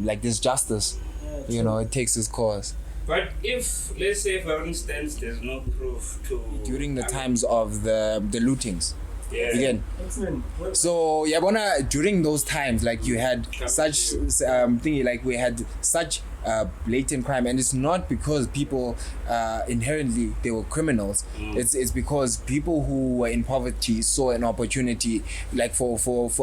like there's justice. You know, it takes its course. But if, let's say, for instance, there's no proof to... During the times of the lootings. Yeah. Again. So, Yabona, during those times, like you had such thingy, like we had such blatant crime, and it's not because people inherently they were criminals. It's because people who were in poverty saw an opportunity, like for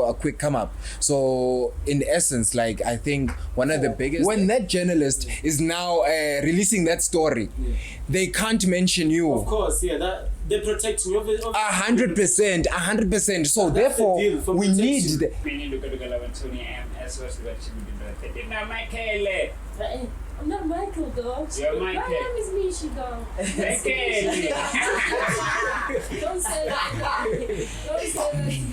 a quick come up. So in essence, like I think one of the biggest, when that journalist is now releasing that story, they can't mention you. Of course, that they protect you. 100%. So therefore, we need the. I'm not Michael, dog. You're Michael. My name is Misha, dog. Don't say that. Don't say that.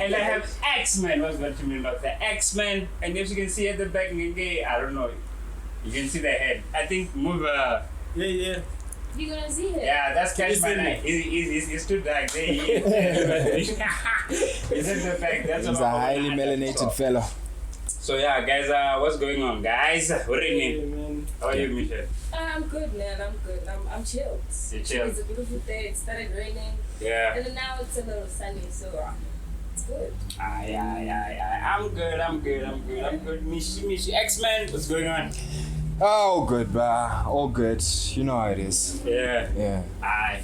And I have X-Men. What's what you mean about the X-Men? And if you can see at the back, I don't know. You can see the head. I think move. Yeah. You gonna see it? Yeah, that's Cash My Night. He stood back there. He's in the back. That's He's a highly melanated fellow. So yeah, guys, what's going on, guys? What do you mean? How are you, Michelle? I'm good, man. I'm good. I'm chilled. You're chilled. It's a beautiful day. It started raining. Yeah. And then now it's a little sunny, so it's good. Yeah. I'm good. Mishi. X-Men, what's going on? Oh, good, bruh. All good. You know how it is. Yeah. Aye.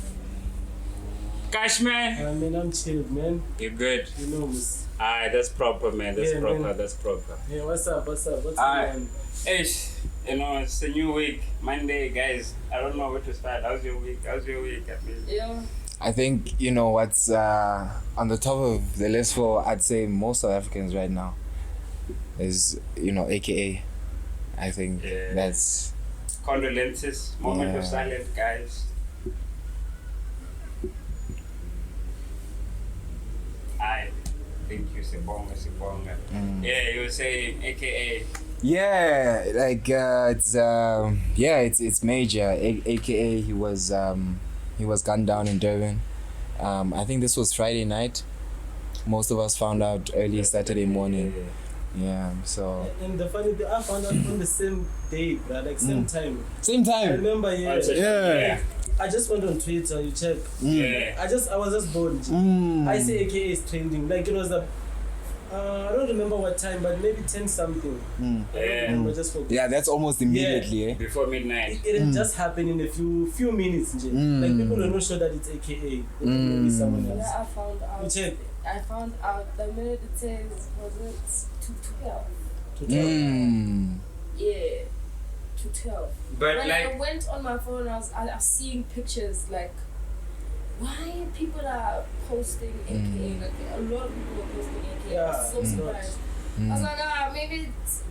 Cash, man. I mean, I'm chilled, man. You good? You know, miss. Aye, that's proper, man. That's proper. Man. That's proper. Yeah, what's up? What's going on? Ish, it's a new week. Monday, guys. I don't know where to start. How's your week? I mean, Yeah. I think, what's on the top of the list for, I'd say, most South Africans right now is, AKA. I think that's... Condolences. Moment of silence, guys. Thank you, Sibonga. Yeah, you were saying AKA. Yeah, like it's major. AKA he was gunned down in Durban. I think this was Friday night. Most of us found out early Saturday morning. Yeah, so. And the funny thing, I found out on the same day, bro, like same time. Same time. I remember, Yeah. I just went on Twitter, you check. Yeah. I was just bored. I say AKA is trending. Like it was I don't remember what time, but maybe 10 something. I don't remember, just for that's almost immediately. Before midnight. It just happened in a few minutes. Like people are not sure that it's AKA. Maybe someone else. Yeah, I found out. You check. I found out the minute it says, was it 212? Yeah, 212. But when like, I went on my phone, I was seeing pictures like, why people are posting AKA? Like a lot of people are posting AKA. I was so surprised. I was like, maybe it's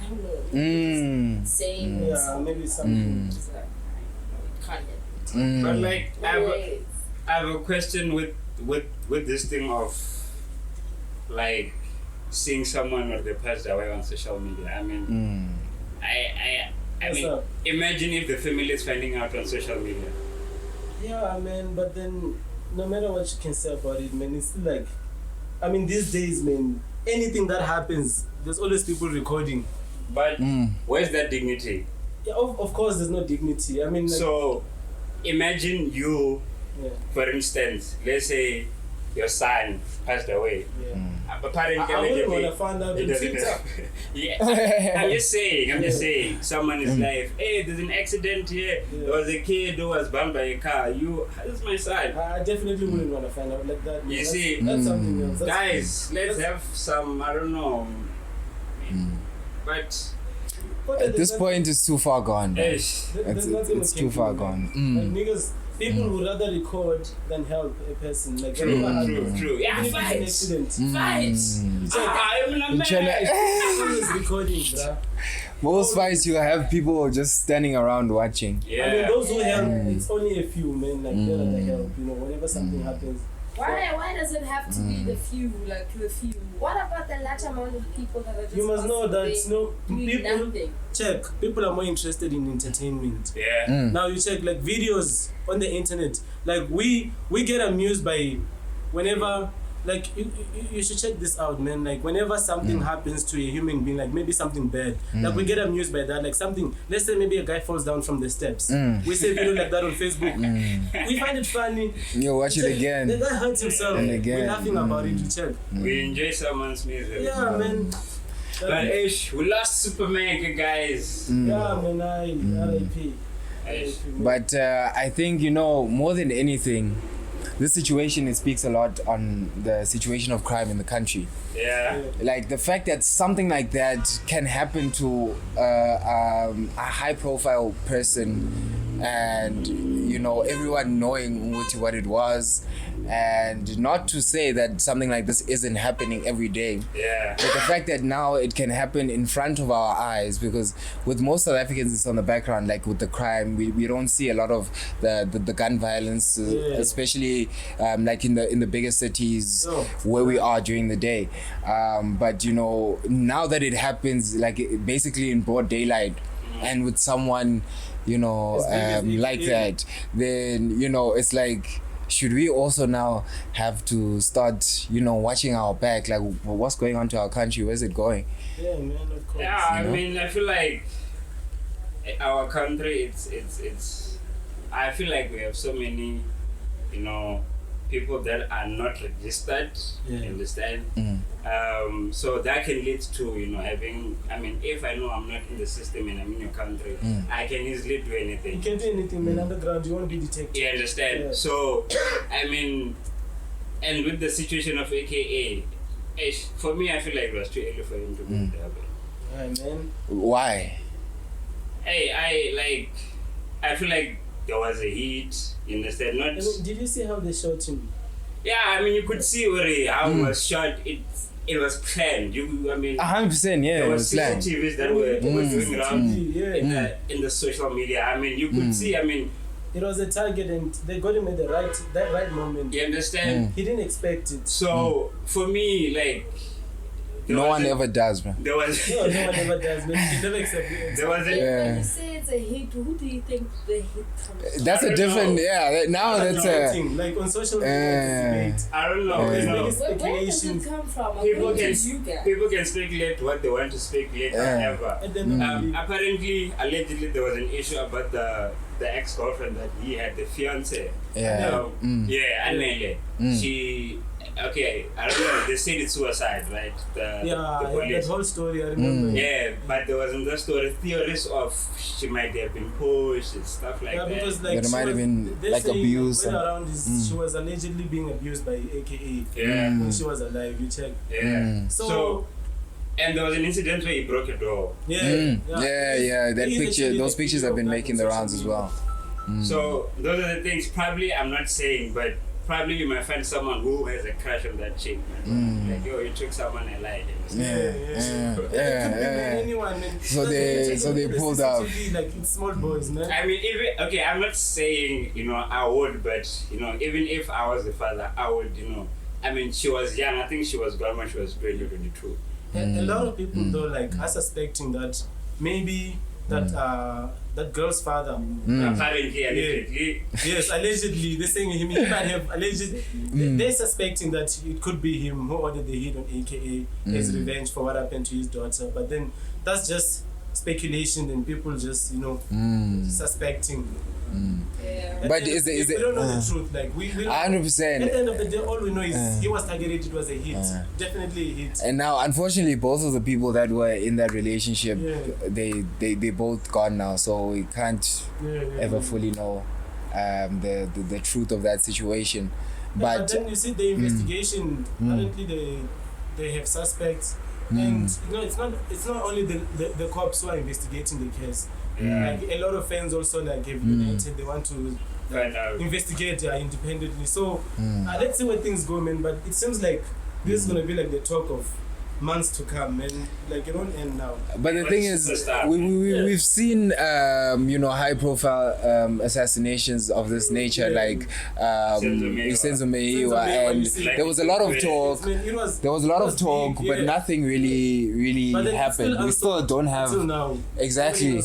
I don't know. Same. Yeah, maybe something. It's like, can't get. But like, I have a question with this thing of like seeing someone or they passed away on social media. I mean, I mean, imagine if the family is finding out on social media. Yeah, man, but then no matter what you can say about it, man, it's still like, I mean, these days, man, anything that happens, there's always people recording. But where's that dignity? Yeah, of course, there's no dignity. I mean, like, so imagine you, for instance, let's say your son passed away. Apparently, I wouldn't want to find out in Twitter. I'm just saying, someone's life. Hey, there's an accident here. There was a kid who was bumped by a car. This is my son. I definitely wouldn't want to find out like that. You see, that's something else. Guys, let's have some, I don't know. But at this point, it's too far gone. Ish. It's too far gone. Like niggas, people would rather record than help a person. Like True. Yeah, even if fight. it's an accident. I'm in a mess. Who's recording, bruh? Most fights, you have people just standing around watching. Yeah. I mean, those who help, it's only a few, man. Like they're not the help. Whenever something happens. Why does it have to be the few? Like the few. What about the large amount of people that are just? You must know that people nothing. check. People are more interested in entertainment. Yeah. Now you check like videos on the internet. Like we get amused by whenever like you should check this out, man. Like whenever something happens to a human being, like maybe something bad, like we get amused by that. Like something, let's say maybe a guy falls down from the steps. We say video like that on Facebook. We find it funny. You watch it again. The guy hurts himself. And again. We're laughing about it. You check. We enjoy someone's misery. Yeah, man. But we lost Superman, guys. Yeah, man. R.I.P. But I think, you know, more than anything, this situation, it speaks a lot on the situation of crime in the country. Yeah. Like the fact that something like that can happen to a high-profile person, and you know, everyone knowing what it was, and not to say that something like this isn't happening every day. Yeah. But the fact that now it can happen in front of our eyes, because with most South Africans it's on the background, like with the crime, we don't see a lot of the gun violence, especially like in the bigger cities where we are during the day. But you know, now that it happens like basically in broad daylight and with someone, you know, like that, then you know, it's like, should we also now have to start, you know, watching our back, like what's going on to our country, where's it going? Yeah, man, of course. Yeah, I mean, I feel like our country, it's I feel like we have so many, you know, people that are not registered, you understand? So that can lead to, you know, having, I mean, if I know I'm not in the system and I'm in your country, I can easily do anything. You can do anything, man. Underground, you won't be detected. You understand? Yeah. So, I mean, and with the situation of AKA, for me, I feel like it was too early for him to be there. Right, man. Why? Hey, I feel like there was a heat, you understand? Not. I mean, did you see how they shot him? Yeah, I mean, you could see where how it was shot. It was planned. 100%, yeah, there it was was planned. CCTVs that were going around Yeah. in the social media. I mean, you could see. I mean, it was a target, and they got him at that right moment. you understand? He didn't expect it. So for me, like, No one ever does, man. There was no one ever does, man. He never accepted it. there was When you say it's a hit, who do you think the hit comes from? That's a different, now that's a... Like on social media, it's I don't know. debate. You know, There's Where does speculation. it come from? people According can to you guys. people can speculate what they want to speculate, whatever. And then Apparently, allegedly, there was an issue about the ex-girlfriend that he had, the fiance. Yeah. Anele. She. Okay, I don't know. They said it's suicide, right? The that police. whole story, I remember. Yeah, but there was in the story theories of she might have been pushed and stuff like that. Because like There might have been like abuse. Went around is she was allegedly being abused by AKA Yeah. when she was alive. You check. Yeah. So and there was an incident where he broke a door. Yeah. That He's picture, actually those the pictures hero have been of that making the social rounds as media. well. So those are the things. Probably I'm not saying, but probably you might find someone who has a crush on that chick, man. Like, yo, you took someone and lied. Anyone, man. So they pulled up. Like it's small boys, man. I mean, even I'm not saying I would, but even if I was the father, I would, I mean, she was young. I think she was gone when she was 22. A lot of people though are suspecting that maybe that girl's father. Apparently, allegedly. Yes, allegedly. They're saying he might have allegedly. They're suspecting that it could be him who ordered the hit on AKA as revenge for what happened to his daughter. But then that's just speculation and people just suspecting. Yeah. But we don't know the truth. Like we 100%. At the end of the day, all we know is he was targeted. It was a hit, definitely a hit. And now, unfortunately, both of the people that were in that relationship, they both gone now. So we can't ever fully know the truth of that situation. But then you see the investigation. Apparently, they have suspects, and it's not only the cops who are investigating the case. Like a lot of fans also have united. They want to investigate independently. So let's see where things go, man. But it seems like this is gonna be like the talk of months to come, man. Like, it won't end now. But the thing is, we've seen high profile assassinations of this nature, like Senzo Meyiwa, and there was a lot of talk. There was a lot of talk, but nothing really happened. We still don't have exactly.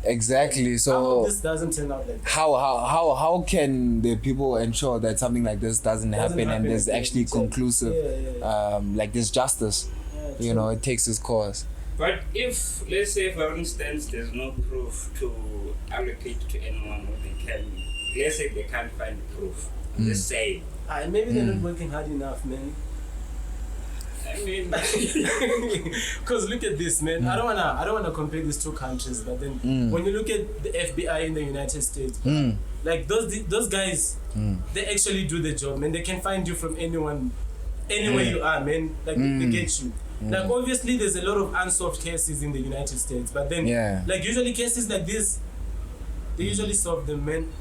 Exactly. So this doesn't turn out like that. How can the people ensure that something like this doesn't happen and there's actually conclusive, like there's justice? You know, it takes its course. But if, let's say, for instance, there's no proof to allocate to anyone who they can, let's say they can't find proof, the same. Maybe they're not working hard enough, man. I mean, because look at this, man. I don't wanna compare these two countries, but then when you look at the FBI in the United States, like those guys, they actually do the job, man. They can find you from anywhere you are, man. Like they get you. Like obviously, there's a lot of unsolved cases in the United States, but then like usually cases like this, they usually solve them, man.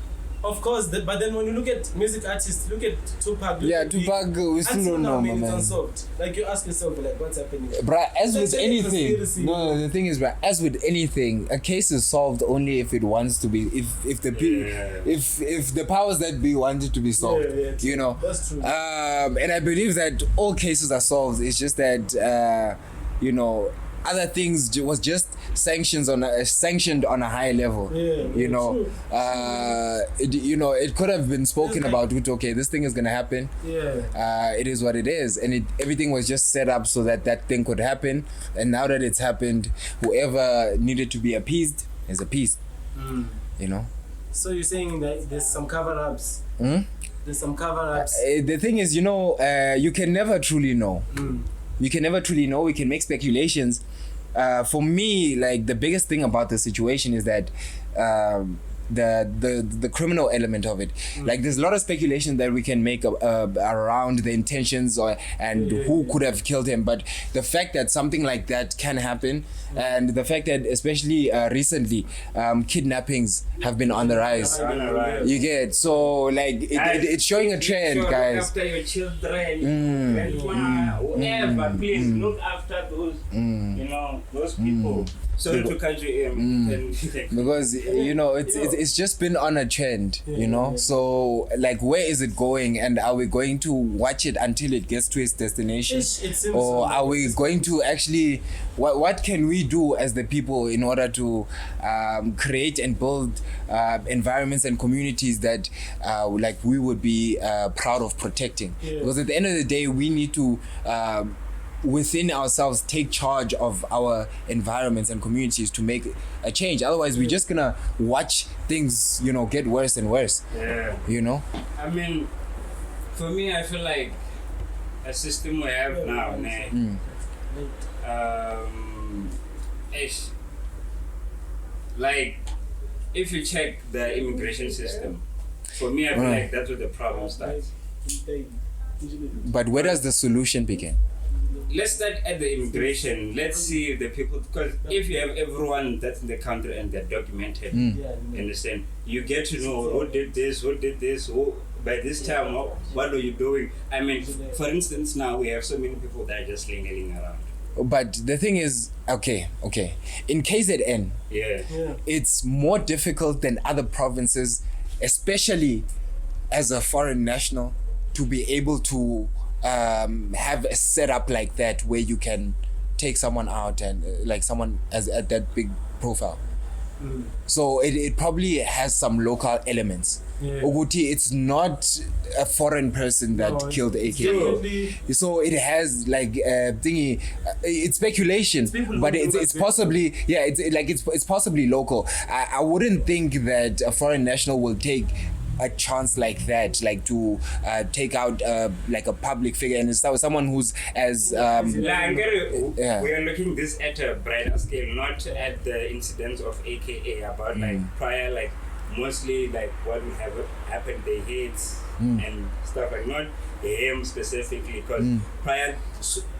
Of course, but then when you look at music artists, look at Tupac. Tupac, we still don't know, man. It's unsolved. Like you ask yourself, like, what's happening? Bruh, as with anything, the thing is, bruh, as with anything, a case is solved only if it wants to be. If the powers that be want it to be solved, you know. That's true. And I believe that all cases are solved. It's just that other things was just sanctioned on a high level. It could have been spoken about with, okay, this thing is gonna happen. It is what it is, and everything was just set up so that thing could happen. And now that it's happened, whoever needed to be appeased is appeased. You know. So you're saying that there's some cover-ups. There's some cover-ups. The thing is, you can never truly know. You can never truly know. We can make speculations. For me, like, the biggest thing about the situation is that the criminal element of it. Like, there's a lot of speculation that we can make around the intentions and who could have killed him. But the fact that something like that can happen, and the fact that especially recently kidnappings have been on the rise. You get, so like it's showing a trend, guys. Look after your children, whoever, please look after those, those people. So to country because it's just been on a trend, so like, where is it going, and are we going to watch it until it gets to its destination, or are we going to actually what can we do as the people in order to create and build environments and communities that like we would be proud of protecting? Because at the end of the day, we need to within ourselves take charge of our environments and communities to make a change. Otherwise, we're just gonna watch things, get worse and worse. I mean, for me, I feel like a system we have now, like, if you check the immigration system, for me, I feel like that's where the problem starts. But where does the solution begin? Let's start at the immigration. Let's see the people, because if you have everyone that's in the country and they're documented, understand, you get to know who did this, who by this time, what are you doing? I mean, for instance, now we have so many people that are just lingering around. But the thing is, okay, in KZN, it's more difficult than other provinces, especially as a foreign national, to be able to have a setup like that where you can take someone out and like someone as at that big profile. So it probably has some local elements. Uguti, it's not a foreign person that killed AK. So it has like thingy. It's speculation, but it's possibly it's possibly local. I wouldn't think that a foreign national will take a chance like that, like to take out like a public figure and someone who's as we are looking this at a brighter scale, not at the incidents of AKA, about like prior, like mostly like what would have happened, the hits and stuff, like not him specifically, because prior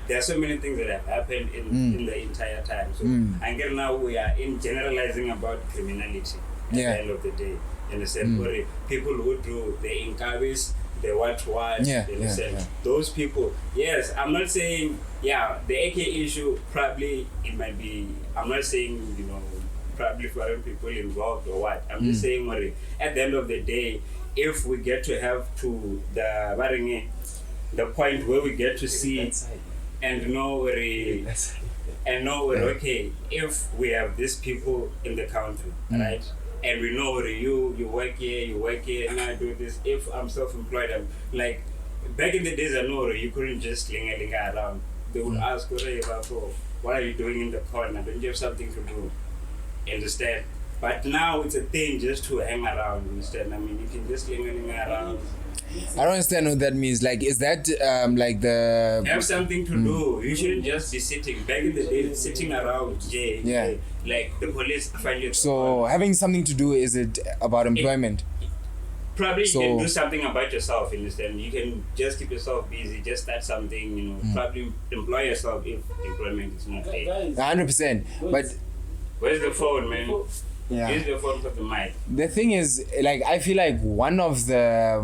there are so many things that have happened in the entire time. So and now we are in generalizing about criminality at the end of the day. In the same way, people who do the inquiries, the what. Yeah, You understand? Those people. Yes, I'm not saying. Yeah, the AK issue probably it might be. I'm not saying probably foreign people involved or what. I'm just saying, at the end of the day, if we get to have to the point where we get to see and know okay, if we have these people in the country, right, and we know you work here, and I do this. If I'm self-employed, I'm like back in the days, I know you couldn't just ling around. They would ask, what are you doing in the corner? Don't you have something to do? Understand? But now it's a thing just to hang around. Understand? I mean, you can just ling around. I don't understand what that means. Like, is that like the have something to do? You shouldn't just be sitting. Back in the day, sitting around, like the police find you. So having something to do, is it about employment? Probably you can do something about yourself, understand? You can just keep yourself busy, just start something, probably employ yourself if employment is not there. 100%. But where's the phone, man? Yeah. Use the phone for the mic. The thing is, like, I feel like one of the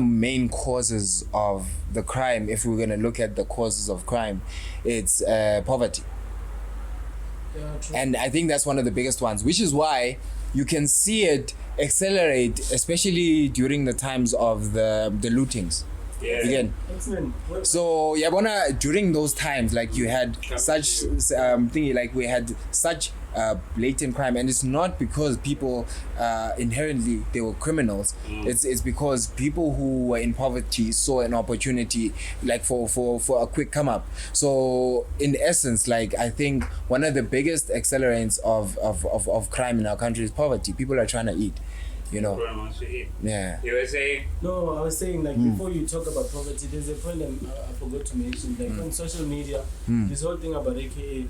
main causes of the crime, if we're gonna look at the causes of crime, it's poverty. Yeah, true. And I think that's one of the biggest ones, which is why you can see it accelerate, especially during the times of the lootings. Yeah. Again. Excellent. So Yabona, during those times, like you had such we had such blatant crime, and it's not because people inherently they were criminals. It's because people who were in poverty saw an opportunity, like for a quick come up. So in essence, like I think one of the biggest accelerants of crime in our country is poverty. People are trying to eat. Everyone wants to eat. Yeah. You were saying? No, I was saying like before you talk about poverty, there's a point I forgot to mention. Like on social media, this whole thing about AKA,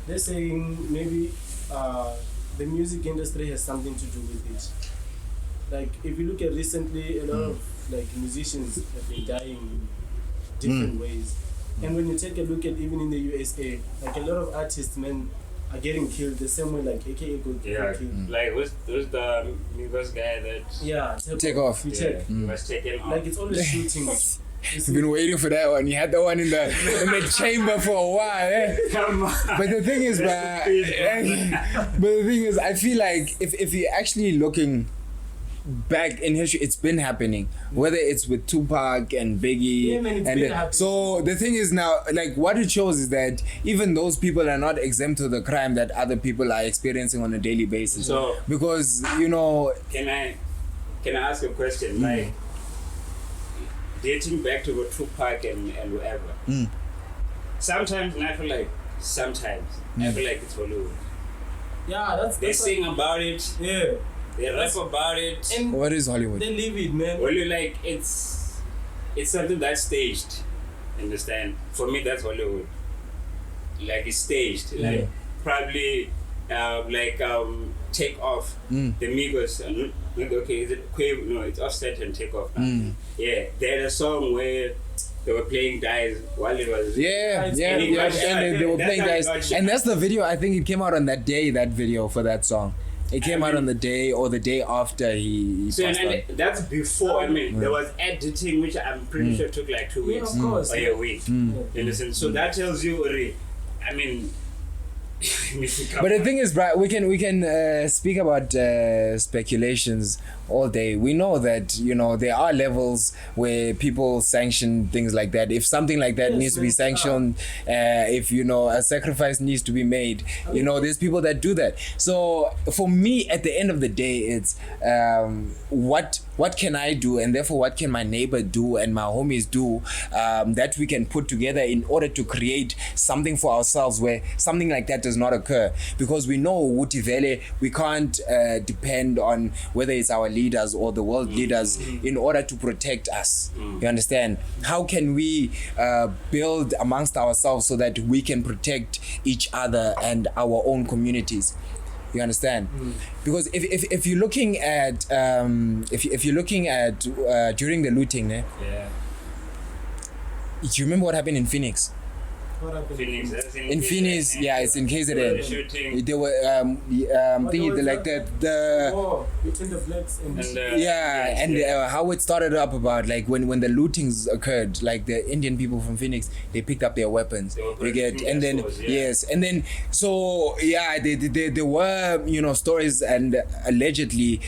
they're saying maybe the music industry has something to do with it. Like if you look at recently, a lot of like musicians have been dying in different ways. And when you take a look at even in the USA, like a lot of artists, man, are getting killed the same way like AKA got killed. Like who's the Migos guy that Take off. He was taken off? like it's always shooting. You've been waiting for that one. You had the one in the chamber for a while, eh? Come on. But the thing is, I feel like if you're actually looking back in history, it's been happening. Whether it's with Tupac and Biggie, man, it's been happening. So the thing is now, like what it shows is that even those people are not exempt to the crime that other people are experiencing on a daily basis. So because can I ask a question? Like dating back to Tupac and whatever. Sometimes I feel like I feel like it's Hollywood. Yeah, they sing about it. Yeah. They rap about it. And what is Hollywood? they live it, man. Well, like it's something that's staged. Understand? For me, that's Hollywood. Like it's staged. Like probably Take Off. The Migos. Okay, is it Quavo? No, it's Offset and Take Off. Yeah, they had a song where they were playing Dice while it was. And they were playing Dice, and that's the video. I think it came out on that day. That video for that song. It came out on the day or the day after he passed on. That's before. There was editing, which I'm pretty sure took like 2 weeks or a week. Innocent. So that tells you, I mean. But the thing is, bro, we can speak about speculations all day. We know that there are levels where people sanction things like that. If something like that needs to be sanctioned, if a sacrifice needs to be made, there's people that do that. So for me, at the end of the day, it's what can I do, and therefore what can my neighbor do and my homies do that we can put together in order to create something for ourselves where something like that does not occur. Because we know Wutivele, we can't depend on whether it's our leaders or the world leaders in order to protect us. You understand? How can we build amongst ourselves so that we can protect each other and our own communities? You understand? Because if you're looking at if you're looking at during the looting, do you remember what happened in Phoenix? What happened? Phoenix. That's In Phoenix, yeah, it's in The KZN. shooting. They were thinking was like the war between the blacks and yeah, and how it started up about like when the lootings occurred, like the Indian people from Phoenix, they picked up their weapons. They get and then yes, and then so yeah, there were stories, and allegedly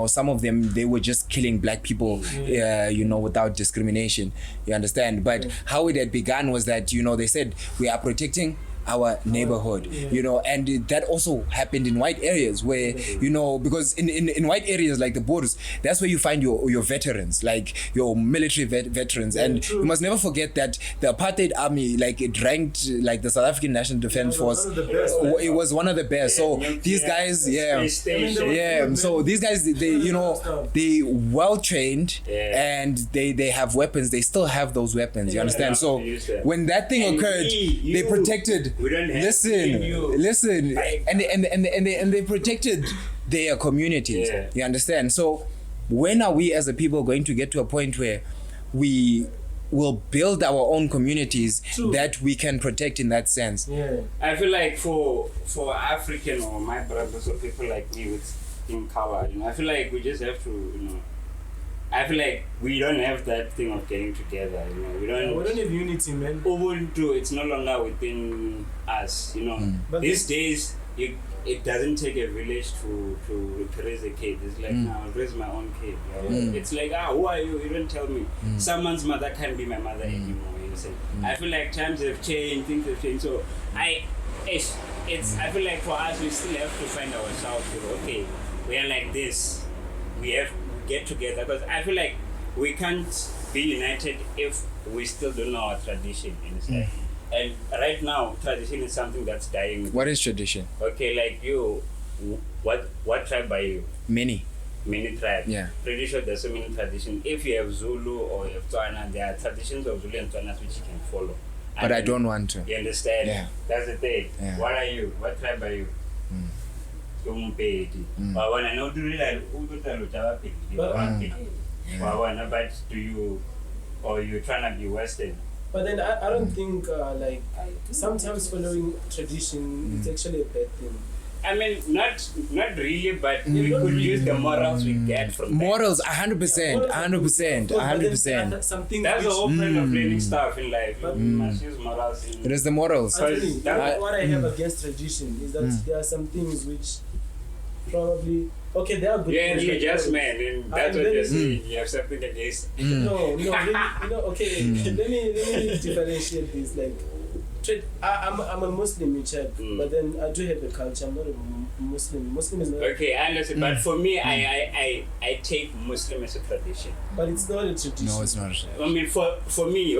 some of them they were just killing black people without discrimination. You understand? But how it had begun was that they said we are protecting our neighborhood, and that also happened in white areas where because in white areas like the borders, that's where you find your veterans, like your military veterans, and you must never forget that the apartheid army, like it ranked like the South African National Defense Force, it was one of the best. So these guys, so these guys, they well trained, and they have weapons. They still have those weapons. You understand? So when that thing occurred, they protected. We don't have Listen, and they protected their communities. Yeah. You understand? So when are we as a people going to get to a point where we will build our own communities that we can protect in that sense? Yeah. I feel like for African or my brothers or people like me with skin color, I feel like we just have to, I feel like we don't have that thing of getting together, we don't have unity, man. Ubuntu, it's no longer within us, But these days, it doesn't take a village to raise a kid. It's like, I'll raise my own kid. It's like, who are you? You don't tell me. Someone's mother can't be my mother anymore. You understand? I feel like times have changed, things have changed. So I feel like for us, we still have to find ourselves. Okay, we are like this. We have to get together, because I feel like we can't be united if we still don't know our tradition. You understand? And right now, tradition is something that's dying. What is tradition? Okay, like you, what tribe are you? Many tribes. Yeah. Pretty sure there's so many traditions. If you have Zulu or you have Tswana, there are traditions of Zulu and Tswana which you can follow. But I don't want to. You understand? Yeah. That's the thing. Yeah. What are you? What tribe are you? But when I know do but do you, or you trying to be Western? But then I don't think sometimes following tradition is actually a bad thing. I mean, not really, but we could use the morals we get from morals. 100%. Something that's the whole point of learning stuff in life. You must use morals. It is the morals. Actually, what I have against tradition is that there are some things which probably they are good. Yeah, you just man, and that's what you're saying. You have something against. No, really, okay. Let me differentiate this. Like, I'm a Muslim, but then I do have a culture. I'm not a Muslim. Muslim is not. Okay, I understand. But for me, I take Muslim as a tradition. But it's not a tradition. No, it's not. I mean, for me,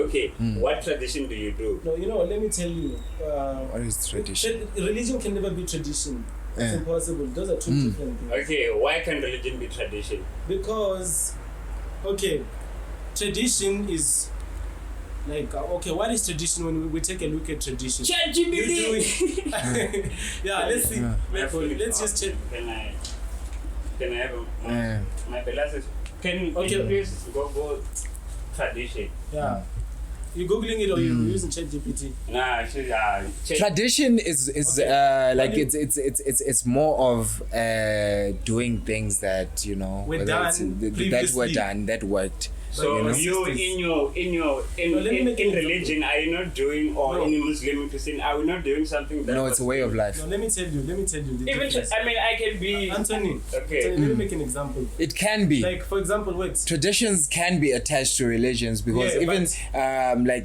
what tradition do you do? No, let me tell you. What is tradition? Religion can never be tradition. It's impossible. Those are two different things. Okay, why can religion be tradition? Because, tradition is like, what is tradition when we take a look at tradition? Yeah, let's see. Let's just check. Can I have my glasses? Can you please go tradition? Yeah. You googling it or you using ChatGPT? Nah, actually, tradition is like it's more of doing things that that were done, that worked. So you in religion, are you not doing, or in Muslim and Christian, are we not doing something that? No, it's a way of life. No, let me tell you. The even I can be Anthony. Okay. Let me make an example. It can be. Like, for example, traditions can be attached to religions, because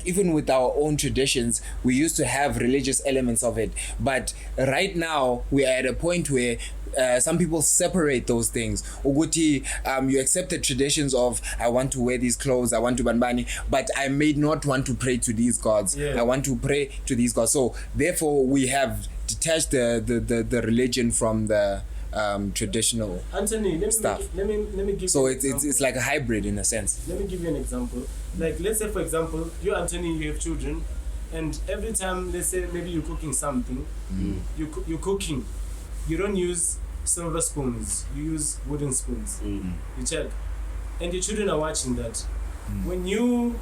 even with our own traditions, we used to have religious elements of it. But right now we are at a point where some people separate those things. Uguti, you accept the traditions of, I want to wear these clothes, I want to banbani, but I may not want to pray to these gods. I want to pray to these gods. So therefore we have detached the religion from the traditional stuff. Let me give so you it's like a hybrid in a sense. Let me give you an example. Like, let's say for example, you, Anthony, you have children, and every time, let's say maybe you're cooking something, you're cooking, you don't use silver spoons, you use wooden spoons. You check, and your children are watching that. When your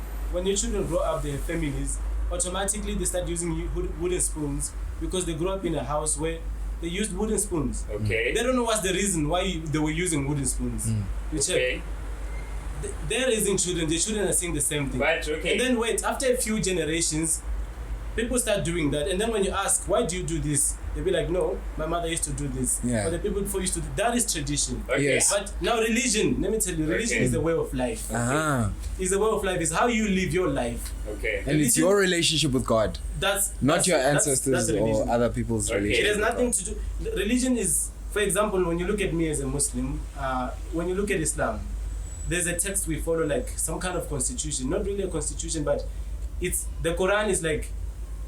children grow up, they have families, automatically they start using wooden spoons because they grew up in a house where they used wooden spoons. Okay. They don't know what's the reason why they were using wooden spoons. You check. Okay. They're raising children. The children are saying the same thing. Right. Okay. And then wait, after a few generations, people start doing that. And then when you ask, why do you do this? They'll be like, no, my mother used to do this. Yeah. But the people before used to do that is tradition. Okay. Yes. But now religion, let me tell you, religion is a way of life. Is a way of life. Is how you live your life. Okay. And it's your relationship with God. That's Your ancestors that's or religion. other people's Okay. It relationship. has nothing to do. Religion is, for example, when you look at me as a Muslim, when you look at Islam, there's a text we follow, like some kind of constitution. Not really a constitution, but it's the Quran is like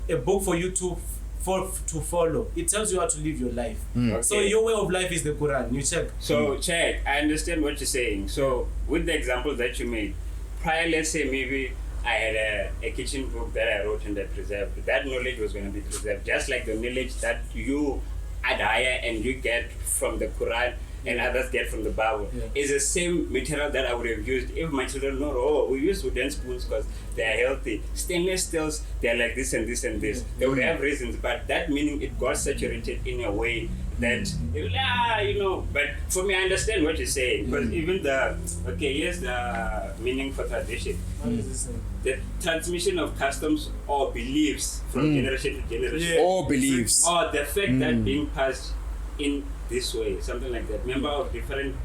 a book for you to follow. It tells you how to live your life. Okay. So your way of life is the Quran. You check. So check. I understand what you're saying. So with the example that you made, prior, let's say maybe I had a kitchen book that I wrote and I preserved. That knowledge was going to be preserved, just like the knowledge that you adhere and you get from the Quran and others get from the Bible. Is the same material that I would have used if my children know, oh, we use wooden spoons because they are healthy. Stainless steels, they are like this and this and this. They would have reasons, but that meaning it got saturated in a way that, but for me, I understand what you're saying, because even here's the meaning for tradition. What is this thing? The transmission of customs or beliefs from generation to generation. Or beliefs. Or the fact that being passed in this way, something like that. Member of different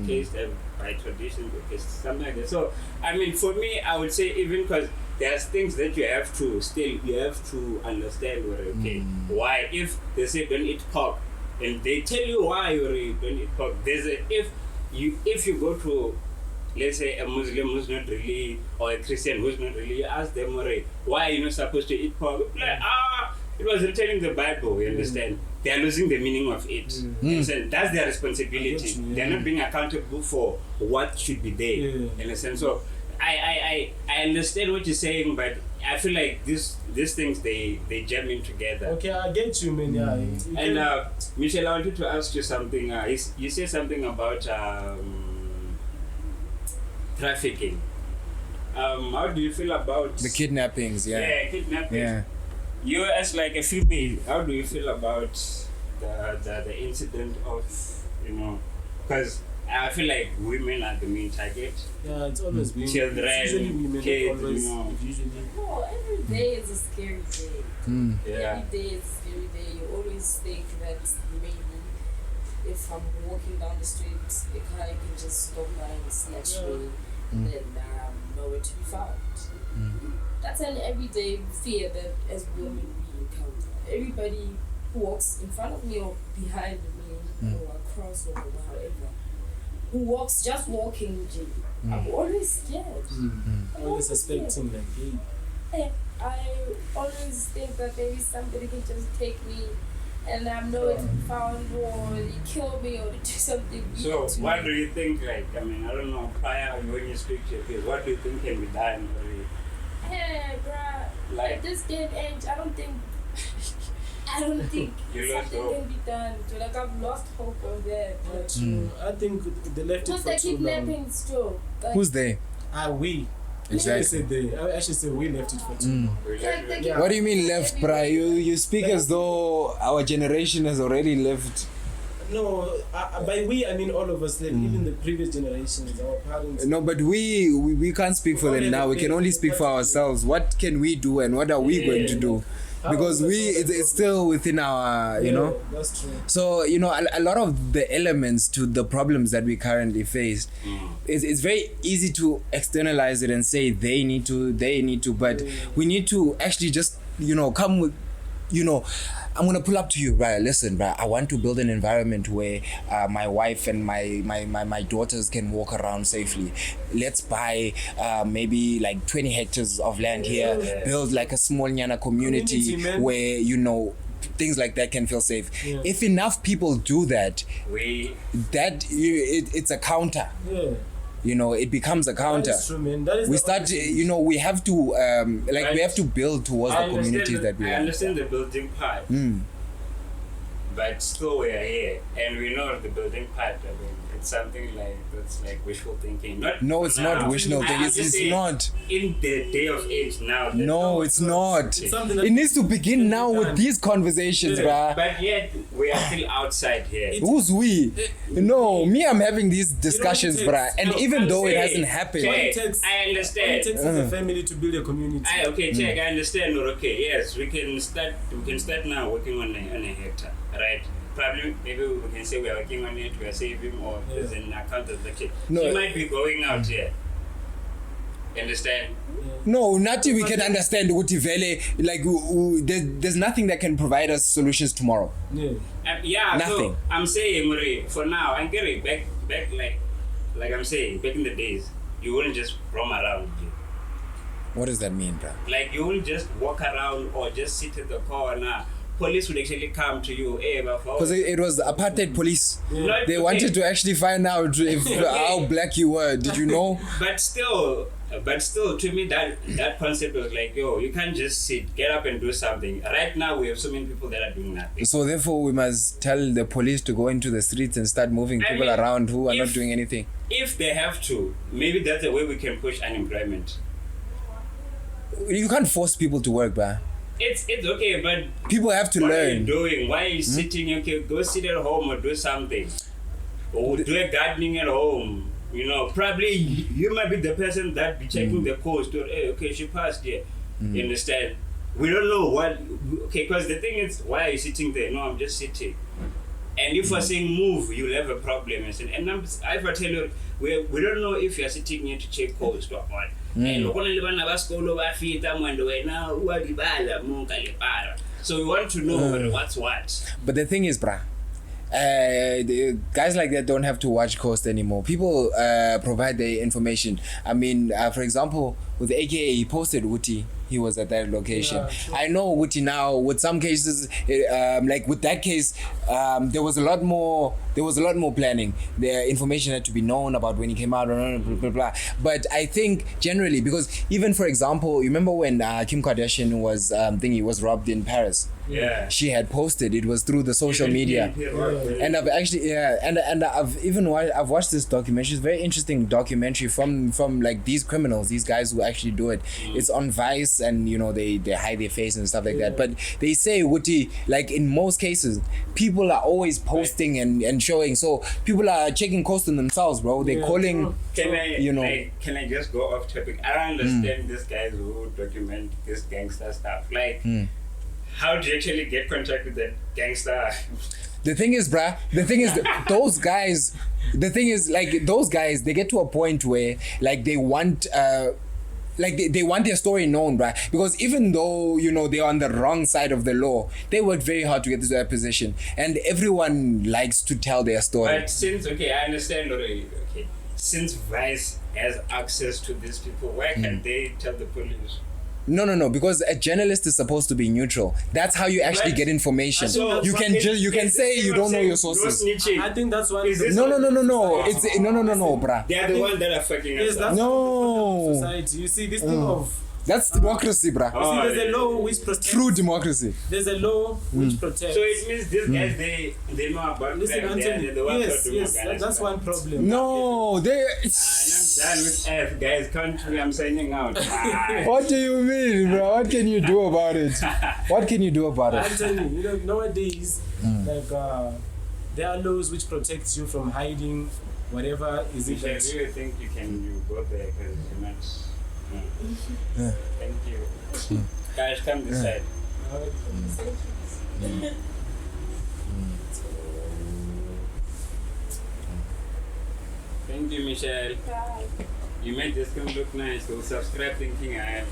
taste by tradition, something like that. So, I mean, for me, I would say even because there's things that you have to understand. Why? If they say don't eat pork, and they tell you why you don't eat pork. If you go to, let's say, a Muslim who's not really, or a Christian who's not really, you ask them, why are you not supposed to eat pork? Like, it was written in the Bible, you understand? They are losing the meaning of it. So that's their responsibility. They're not being accountable for what should be there. Understand? So I understand what you're saying, but I feel like these things they jam in together. Okay, I get you, man. Yeah. And Michelle, I wanted to ask you something. You said something about trafficking. How do you feel about The kidnappings, Yeah, kidnapping. Yeah. You as like a female, how do you feel about the incident of, because I feel like women are the main target. Yeah, it's always been. Children, It's usually women, kids, always, usually. No, every day is a scary day. Yeah. Every day is a scary day. You always think that maybe if I'm walking down the street, a car can just stop by and snatch me, then I'm nowhere to be found. That's an everyday fear that as women we encounter. Everybody who walks in front of me or behind me or across or however, who walks just walking, I'm always scared. I'm Always suspecting, like, hey. I always think that maybe somebody can just take me and I'm nowhere to be found, or they kill me, or they do something. So to what me. do you think, like, I mean, I don't know, prior when you speak to your kids, what do you think can be done? Hey, bruh, Like- at this day and age, I don't think You lost something hope. can be done. Like, I've lost hope on that. I think they left it Who's for the too long. kidnapping still? Like, Who's they? We. Exactly. I said they. I should say we left it for too long. like the What do you mean left, bruh? You speak as though our generation has already left. No, by we I mean all of us, like even the previous generations, our parents. No, but we can't speak for them now. We can only speak for ourselves. What can we do and what are we going to do? Because it's still within our, That's true. So, a lot of the elements to the problems that we currently face, it's very easy to externalize it and say they need to, but we need to actually just, come with, I'm gonna pull up to you, right? Listen, right? I want to build an environment where my wife and my daughters can walk around safely. Let's buy maybe like 20 hectares of land here, build like a small Nyana community where, things like that can feel safe. Yeah. If enough people do that, it's a counter. Yeah. It becomes a counter. That is true, man. That is We the start, only we have to, we have to build towards the communities that we I have. understand the building part. but still we are here, and we know the building part. I mean, it's something like that's like wishful thinking. No, it's not wishful thinking. It's not. In the day of age now. No, it's not. It's something that It needs to begin now with these conversations, bruh. But yet we are still outside here. Who's we? No, me, I'm having these discussions, bruh. And even though it hasn't happened. Check, takes- I All it understand. takes is a family to build a community. Okay, check. I understand. Okay, yes, we can start. We can start now working on a hectare, right? Probably, maybe we can say we are working on it. We are saving, or there's an account that's okay. No. She might be going out here. Understand? No, nothing we can understand. Utivele, like, there's nothing that can provide us solutions tomorrow. Yeah. Yeah. Nothing. So I'm saying, Murray, for now, I'm getting back, like I'm saying, back in the days, you wouldn't just roam around here. What does that mean, bruh? Like you will just walk around or just sit at the corner. Police would actually come to you. Hey, Because it was apartheid police. Not- They okay. wanted to actually find out if how black you were. Did you know? But still, to me, that concept was like, yo, you can't just sit, get up and do something. Right now, we have so many people that are doing nothing. So therefore, we must tell the police to go into the streets and start moving I people mean, around who are not if- doing anything. If they have to, maybe that's the way we can push unemployment. You can't force people to work, bruh. It's okay, but People have to what are you learn. doing? Why are you sitting? Okay, go sit at home or do something. Or do a gardening at home. You know, probably you might be the person that be checking the coast. Or, hey, okay, she passed here. You understand? We don't know what. Okay, because the thing is, why are you sitting there? No, I'm just sitting. And if we're saying move, you'll have a problem. And if I tell you, we don't know if you're sitting here to check coast or what. And so we want to know what's what. But the thing is, bruh, the guys like that don't have to watch Coast anymore. People provide the information. I mean, for example, with AKA, he posted Uti. He was at that location. Yeah, sure. I know Uti now. With some cases, like with that case, there was a lot more. There was a lot more planning. The information had to be known about when he came out, blah, blah, blah. But I think generally, because even for example, you remember when Kim Kardashian was he was robbed in Paris. Yeah. She had posted. It was through the social media. And I've actually and I've watched this documentary. It's a very interesting documentary from like these criminals, these guys who actually do it. It's on Vice, and you know they hide their face and stuff like that. But they say, Wuti, like in most cases, people are always posting and showing. So people are checking cost on themselves, bro. They're calling. Can I, you know, can I just go off topic? I don't understand these guys who document this gangster stuff. Like, how do you actually get contact with that gangster? The thing is, bruh, those guys, those guys, they get to a point where, like, they want, they want their story known, bruh. Because even though, you know, they're on the wrong side of the law, they worked very hard to get to that position. And everyone likes to tell their story. But since, okay, I understand already, okay, since Vice has access to these people, why can't they tell the police? No, because a journalist is supposed to be neutral. That's how you actually get information. So You can say you don't know your sources. I think that's one. Is this- No. It's no, bruh. They are the ones that are fucking Yes, us that's up. No. society. You see, this thing of That's democracy, bruh. Oh, see, there's yeah. a law which protects. True democracy. There's a law which protects. So it means these guys, they know about Listen, crime. Anthony. They're the ones Yes, that do yes, organized that's crime. one problem. No, they. And I'm done with F, guys. Country, I'm signing out. Bye. What do you mean, bro? What can you do about it? What can you do about it? Anthony, you know, nowadays, like there are laws which protect you from hiding whatever is I it that. really think you go there because you're not. Yeah. Thank you. Guys, come this side. Thank you, Michelle. You made this film look nice. So subscribe thinking I am.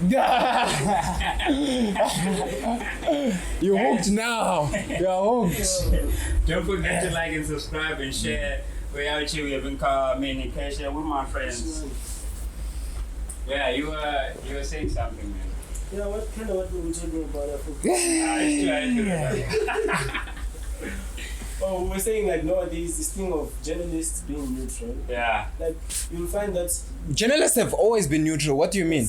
You hooked now. You're hooked. Don't forget to like and subscribe and share. We're out here, we have been communication with my friends. Yeah, you were saying something, man. Yeah, what were we talking about? I forgot. Oh, we were saying like nowadays this thing of journalists being neutral. Yeah. Like you'll find that. Journalists have always been neutral. What do you mean?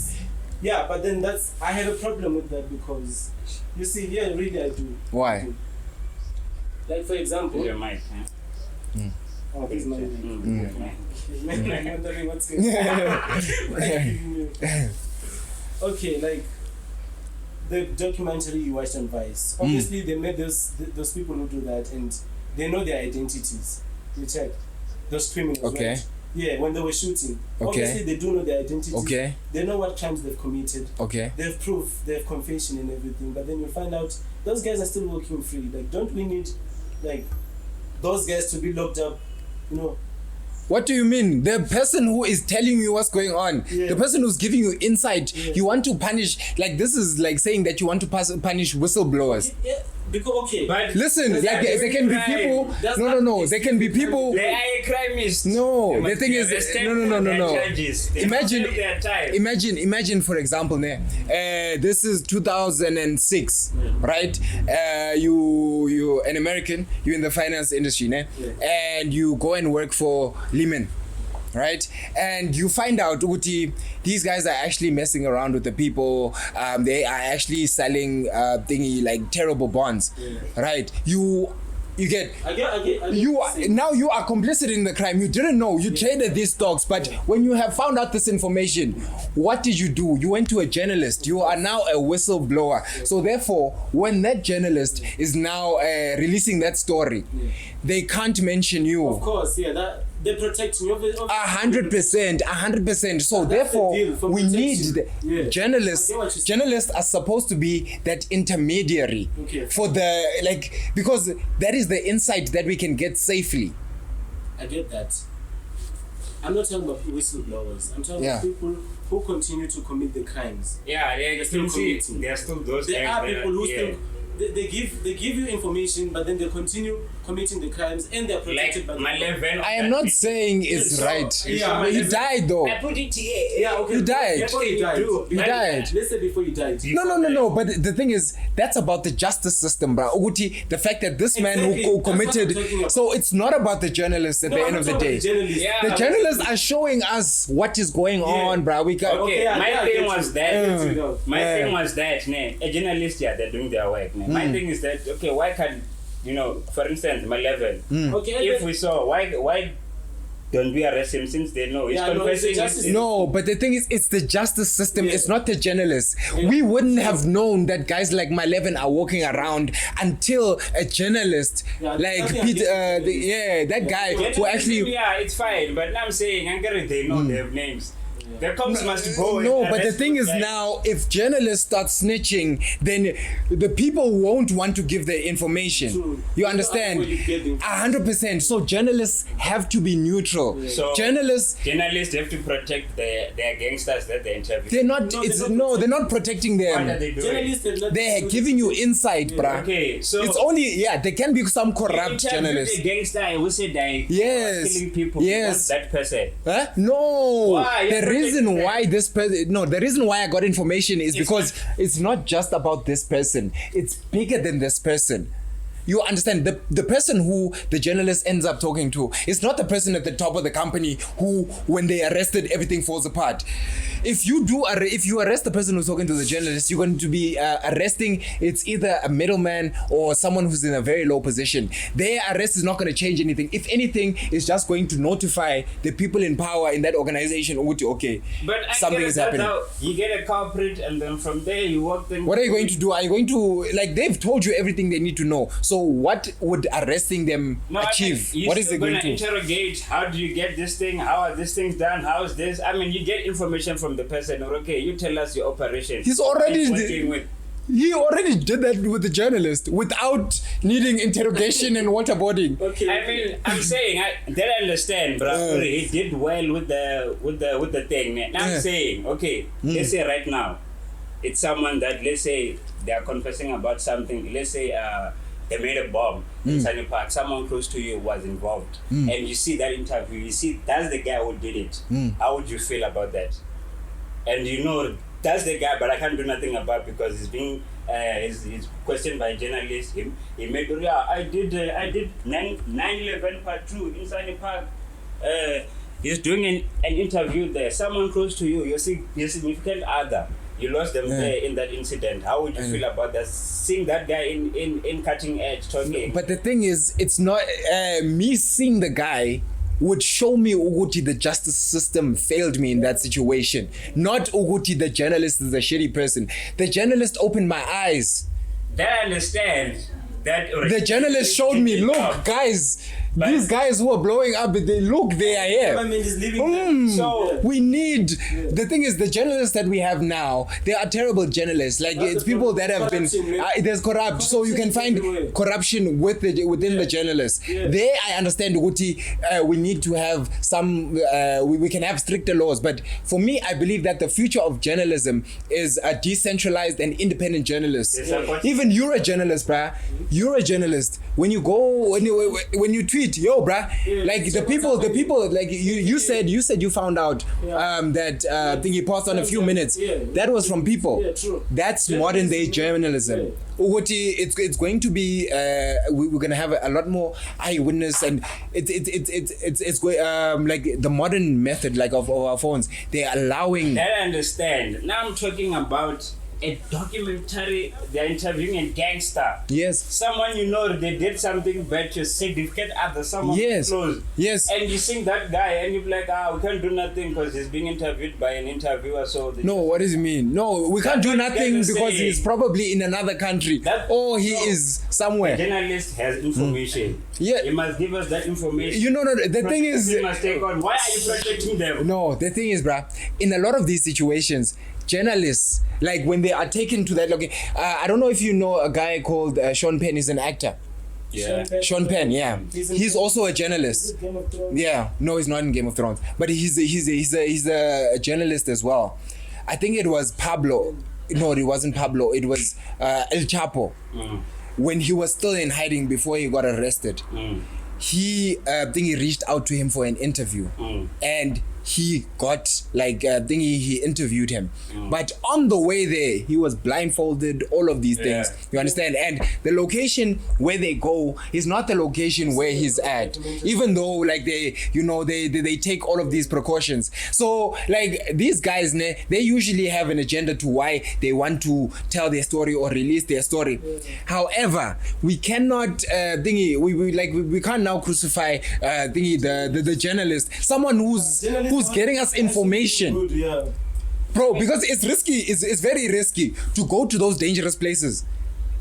Yeah, but then I have a problem with that because you see, yeah, really I do. Why? Like for example, Your mic. oh, this man. Your mic. I'm wondering what's going on. Okay, like the documentary you watched on Vice. Obviously, they made those people who do that, and they know their identities. You check those criminals. Okay. Right? Yeah, when they were shooting. Okay. Obviously, they do know their identities. Okay. They know what crimes they've committed. Okay. They have proof. They have confession and everything. But then you find out those guys are still walking free. Like, don't we need like those guys to be locked up? You know. What do you mean? The person who is telling you what's going on, the person who's giving you insight, you want to punish, like this is like saying that you want to punish whistleblowers. Yeah, because okay. But Listen, like there can be people. No. There can be people. they are a crimists. No, the thing is, no. Imagine, for example, this is 2006, right? You an American, you're in the finance industry, and you go and work for Lehman, right? And you find out, Uti, these guys are actually messing around with the people. They are actually selling like terrible bonds, right? You get. You are complicit in the crime. You didn't know. You traded these stocks, but when you have found out this information, what did you do? You went to a journalist. You are now a whistleblower. So therefore, when that journalist is now releasing that story, they can't mention you. Of course, that they protect you. 100%. So therefore, we need journalists. Journalists are supposed to be that intermediary for the because that is the insight that we can get safely. I get that. I'm not talking about whistleblowers. I'm talking about people who continue to commit the crimes. Yeah, they're still committing. There are still those. There are people who still. They give you information, but then they continue committing the crimes, and they're protected by my level. I am not saying it's right. Yeah, he died though. I put it here. Yeah, okay. He died. Before he died. He died. Let's say before he died. No. But the thing is, that's about the justice system, bro. Uguti, the fact that this man who committed. So it's not about the journalists at the end of the day. The journalists are showing us what is going on, bro. We got. Okay, my thing was that. My thing was that. A journalist, they're doing their work. My thing is that, okay, why can't, for instance, my level, if we saw, why don't we arrest him since they know he's confessing? No, but the thing is, it's the justice system, it's not the journalists. We wouldn't have known that guys like my 11 are walking around until a journalist, like Peter, that guy who actually... Yeah, it's fine, but I'm saying, they know their names. The cops must go. No, but the thing is now, if journalists start snitching, then the people won't want to give their information. True. You understand? 100%. So journalists have to be neutral. So journalists have to protect their gangsters that they interview. They're not. They're not protecting them. What are they doing? They're giving you insight, bruh. Okay, so it's only there can be some corrupt journalists. The gangster who said killing people. Yes. That person. Huh? No. Why? The reason why I got information is because it's not just about this person. It's bigger than this person. You understand, the person who the journalist ends up talking to is not the person at the top of the company who, when they arrested, everything falls apart. If you arrest the person who's talking to the journalist, you're going to be arresting, it's either a middleman or someone who's in a very low position. Their arrest is not going to change anything. If anything, it's just going to notify the people in power in that organization, okay, but something is happening. You get a culprit, and then from there you walk them. What are you going to do? Are you going to, they've told you everything they need to know. So what would arresting them achieve? What is it going to interrogate? How do you get this thing? How are these things done? How is this? I mean, you get information from the person. Or okay, you tell us your operation. He already did that with the journalist without needing interrogation and waterboarding. Okay. I mean, I'm saying I understand, bro. He did well with the thing. Now I'm saying, okay, let's say right now, it's someone that, let's say they are confessing about something. Let's say they made a bomb in Sunny Park. Someone close to you was involved, and you see that interview. You see that's the guy who did it. How would you feel about that? And that's the guy, but I can't do nothing about because he's being he's questioned by journalists. He made I did 9/11 part 2 in Sunny Park. He's doing an interview there. Someone close to you, your significant other, you lost them there in that incident. How would you feel about that? Seeing that guy in cutting edge talking. But the thing is, it's not me seeing the guy would show me Uguti the justice system failed me in that situation. Not Uguti the journalist is a shitty person. The journalist opened my eyes. That I understand. That the journalist showed me, look, guys, these guys who are blowing up, they are here. So we need. The thing is, the journalists that we have now, they are terrible journalists. Like it's people that have been there's corrupt. So you can find corruption within the journalists. There, I understand. Uguti, we need to have some. We can have stricter laws. But for me, I believe that the future of journalism is a decentralized and independent journalist. Even you're a journalist, bruh. You're a journalist. When you go, when you tweet, yo, bruh, like the people, like you said you found out that thing he paused on a few minutes. That was from people. That's modern day journalism. Uguti, it's going to be we're gonna have a lot more eyewitness, and it's like the modern method, like of our phones. They're allowing. That I understand. Now I'm talking about a documentary. They're interviewing a gangster. Yes. Someone they did something bad to significant other. Someone close. Yes. And you see that guy and you're like, we can't do nothing because he's being interviewed by an interviewer. So no, what does it mean? No, we can't do nothing because he's probably in another country or he is somewhere. The journalist has information. Yeah. He must give us that information. The thing is, he must take on. Why are you protecting them? No, the thing is, bruh, in a lot of these situations, journalists, like when they are taken to that location, I don't know if you know a guy called Sean Penn. He's an actor. Yeah. Sean Penn, yeah. He's also a journalist. Yeah, no, he's not in Game of Thrones, but he's a journalist as well. I think it was Pablo. No, it wasn't Pablo. It was El Chapo. When he was still in hiding before he got arrested. He reached out to him for an interview, and he got he interviewed him, but on the way there he was blindfolded, all of these things, you understand, and the location where they go is not the location where he's at, even though they take all of these precautions. So like these guys, they usually have an agenda to why they want to tell their story or release their story. However, we cannot we can't now crucify the journalist, someone who's getting us information, bro, because it's risky. It's very risky to go to those dangerous places.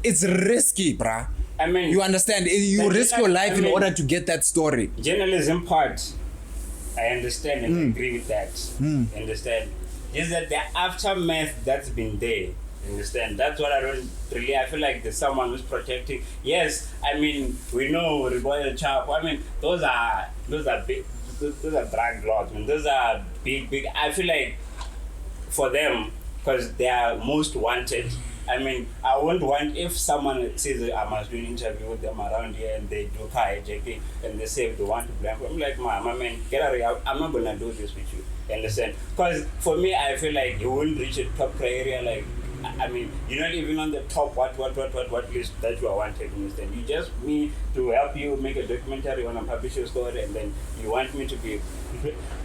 It's risky, bruh. I mean, you understand, you risk your life in order to get that story. Journalism part, I understand and agree with that. Understand, is that the aftermath that's been there. Understand, that's what I don't really. I feel like there's someone who's protecting. Yes, I mean, we know Royal Chap. I mean, those are big. Those are drug lords, man. Those are big. I feel like for them, because they are most wanted. I mean, I wouldn't want if someone says that I must do an interview with them around here and they do car hijacking and they say they want to blame. I'm like, my man, get out. I'm not gonna do this with you. Understand? Because for me, I feel like you wouldn't reach a top criteria. Like, I mean, you're not even on the top what list that you are wanted. Understand? You just me to help you make a documentary on a publish your story, and then you want me to be.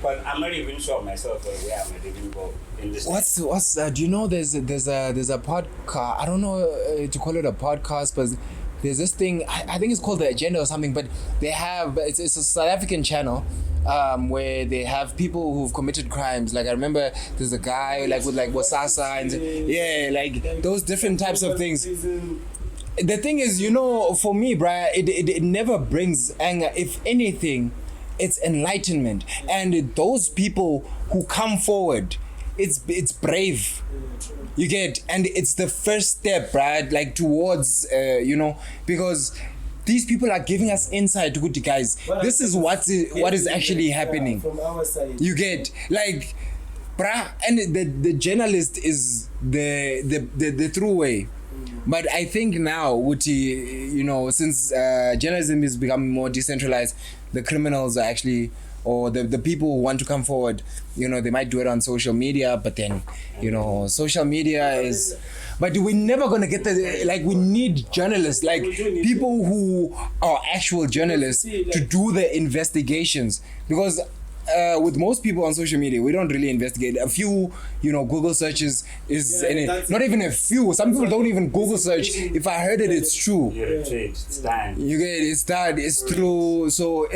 But I'm not even sure myself where I might even go in this. What's do you know? There's a podcast. I don't know to call it a podcast, but there's this thing. I think it's called The Agenda or something. But they have it's a South African channel. Where they have people who've committed crimes. Like I remember there's a guy with Wasasa and like those different types of things. The thing is, for me, bruh, it never brings anger. If anything, it's enlightenment. And those people who come forward, it's brave. You get, and it's the first step, bruh, like towards because these people are giving us insight, good guys. This is what is actually happening. From our side. You get, like, bruh, and the journalist is the true way. But I think now, since journalism is becoming more decentralized, the criminals are actually, or the people who want to come forward, they might do it on social media, but then, social media is... But we're never going to get we need journalists, like people who are actual journalists to do the investigations. Because with most people on social media, we don't really investigate. A few, Google searches is not even a few. Some people don't even Google search. If I heard it, it's true. It's done. You get it, it's done. It's true. So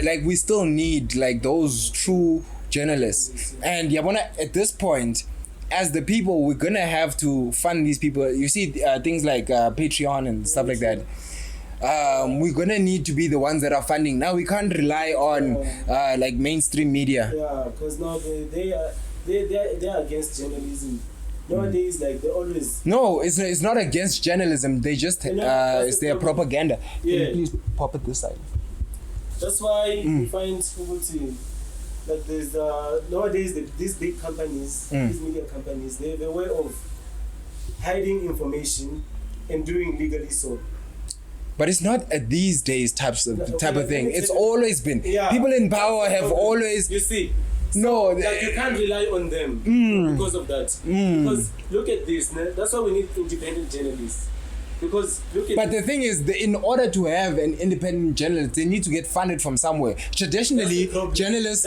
like we still need like those true journalists. And at this point, as the people, we're gonna have to fund these people. You see things like Patreon and stuff like that. We're gonna need to be the ones that are funding. Now we can't rely on like mainstream media. Yeah, because now they are against journalism. Nowadays, like they always. No, it's not against journalism. They just it's their propaganda. Yeah. Can you please pop it this side. That's why you find people to. Like there's nowadays these big companies, these media companies, they have a way of hiding information and doing legally so. But it's not these days type of thing. It's always been. Yeah. People in power have always. You see. No, like you can't rely on them because of that. Because look at this. That's why we need independent journalists. But the thing is, in order to have an independent journalist, they need to get funded from somewhere. Traditionally, journalists,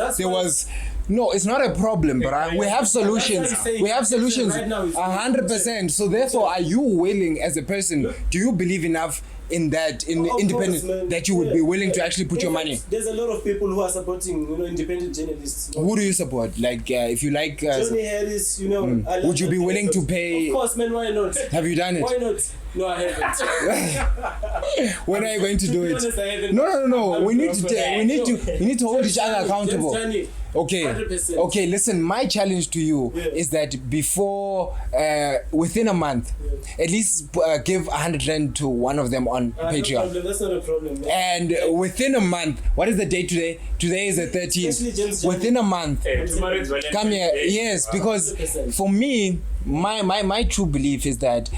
no, it's not a problem, but we have solutions. We have solutions, 100%. So therefore, are you willing, as a person, do you believe enough in that, independent, that you would be willing to actually put your money? There's a lot of people who are supporting, independent journalists. Who do you support? Like, if you like, Johnny Harris, would you be willing to pay? Of course, man. Why not? Have you done it? Why not? No, I haven't. When are you going to do it? Honest, I haven't. No. We need to hold each other accountable. Okay. 100%. Okay. Listen, my challenge to you is that before, within a month, at least give 100 rand to one of them on Patreon. That's not a problem. Man. And within a month, what is the date today? Today is the 13th. Within a month, come here. Yes, because 100%. for me, my true belief is that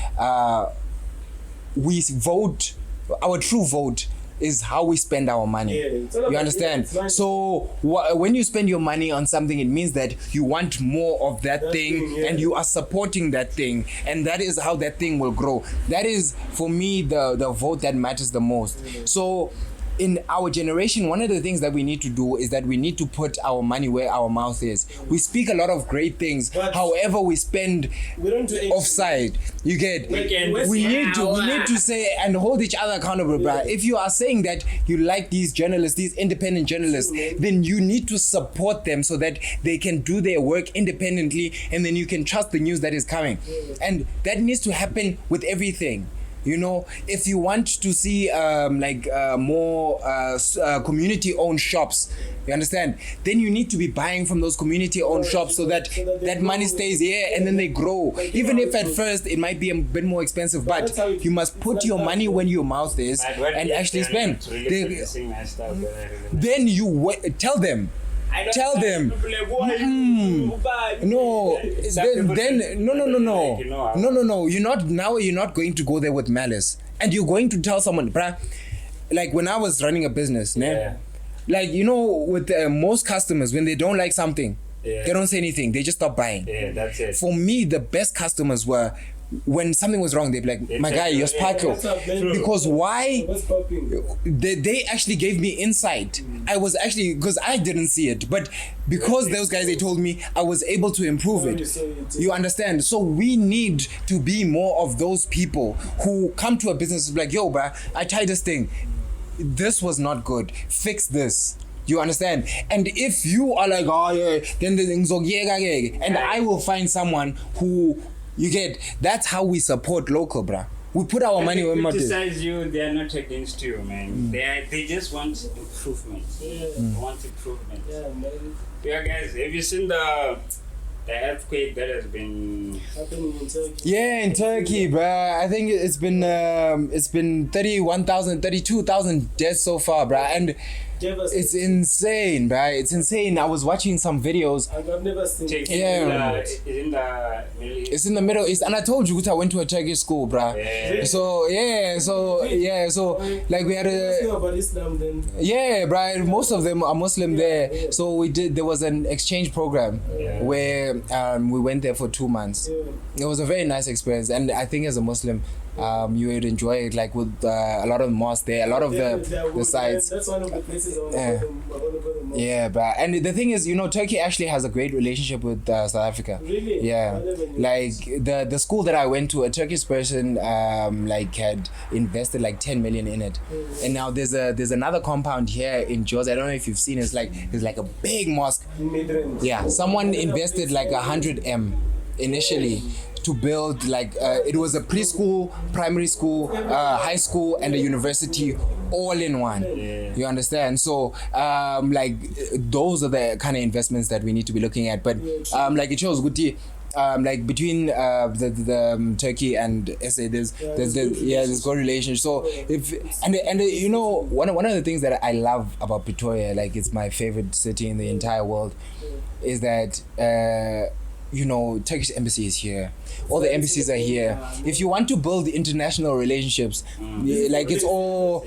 we vote. Our true vote is how we spend our money. You understand? So when you spend your money on something, it means that you want more of that thing, and you are supporting that thing, and that is how that thing will grow. That is, for me, the vote that matters the most. So in our generation, one of the things that we need to do is that we need to put our money where our mouth is. We speak a lot of great things, however we spend offside. You get? We need to say and hold each other accountable, bruh. If you are saying that you like these journalists, these independent journalists, then you need to support them so that they can do their work independently, and then you can trust the news that is coming. And that needs to happen with everything. If you want to see more community-owned shops, you understand? Then you need to be buying from those community-owned shops so that money stays here and then they grow. Even if at first it might be a bit more expensive, but you must put your money where your mouth is and actually spend. Then you tell them. Tell them. No. You're not going to go there with malice, and you're going to tell someone, bruh. Like when I was running a business, like with most customers, when they don't like something, they don't say anything. They just stop buying. Yeah, that's it. For me, the best customers were, when something was wrong, they'd be like, my guy, you're sparkle. Because why? They actually gave me insight. I was actually, because I didn't see it, but because those guys, they told me, I was able to improve it. You understand? So we need to be more of those people who come to a business like, yo, bruh, I tried this thing. This was not good. Fix this. You understand? And if you are like, oh yeah, then and I will find someone who, you get, that's how we support local, bruh. We put our money where our criticize you, they are not against you, man. They just want improvement. They want improvement. Yeah, man. Yeah, guys, have you seen the earthquake that has been happening in Turkey? Yeah, in Turkey, bruh. I think it's been 31,000, 32,000 deaths so far, bruh. And it's insane, bruh. It's insane. I was watching some videos. I've never seen it. Yeah. It's in the Middle East. And I told you I went to a Turkish school, bruh. Yeah. So like we had about Islam then. Yeah, bruh. Most of them are Muslim there. Yeah. So there was an exchange program where we went there for 2 months. Yeah. It was a very nice experience, and I think as a Muslim, You would enjoy it like with a lot of mosques there, a lot of the sites. That's one of the places I want to go the most. Yeah, but and the thing is, Turkey actually has a great relationship with South Africa. Really? Yeah, like the school that I went to, a Turkish person like had invested like 10 million in it, and now there's another compound here in Jos. I don't know if you've seen. It's like a big mosque. Yeah, someone invested like 100 M initially to build like it was a preschool, primary school, high school, and a university all in one. You understand? So like those are the kind of investments that we need to be looking at. But like it shows good. Like between the Turkey and SA, there's correlation. So if one of the things that I love about Pretoria, like it's my favorite city in the entire world, is that Turkish embassy is here. All the embassies are here. If you want to build international relationships, like it's all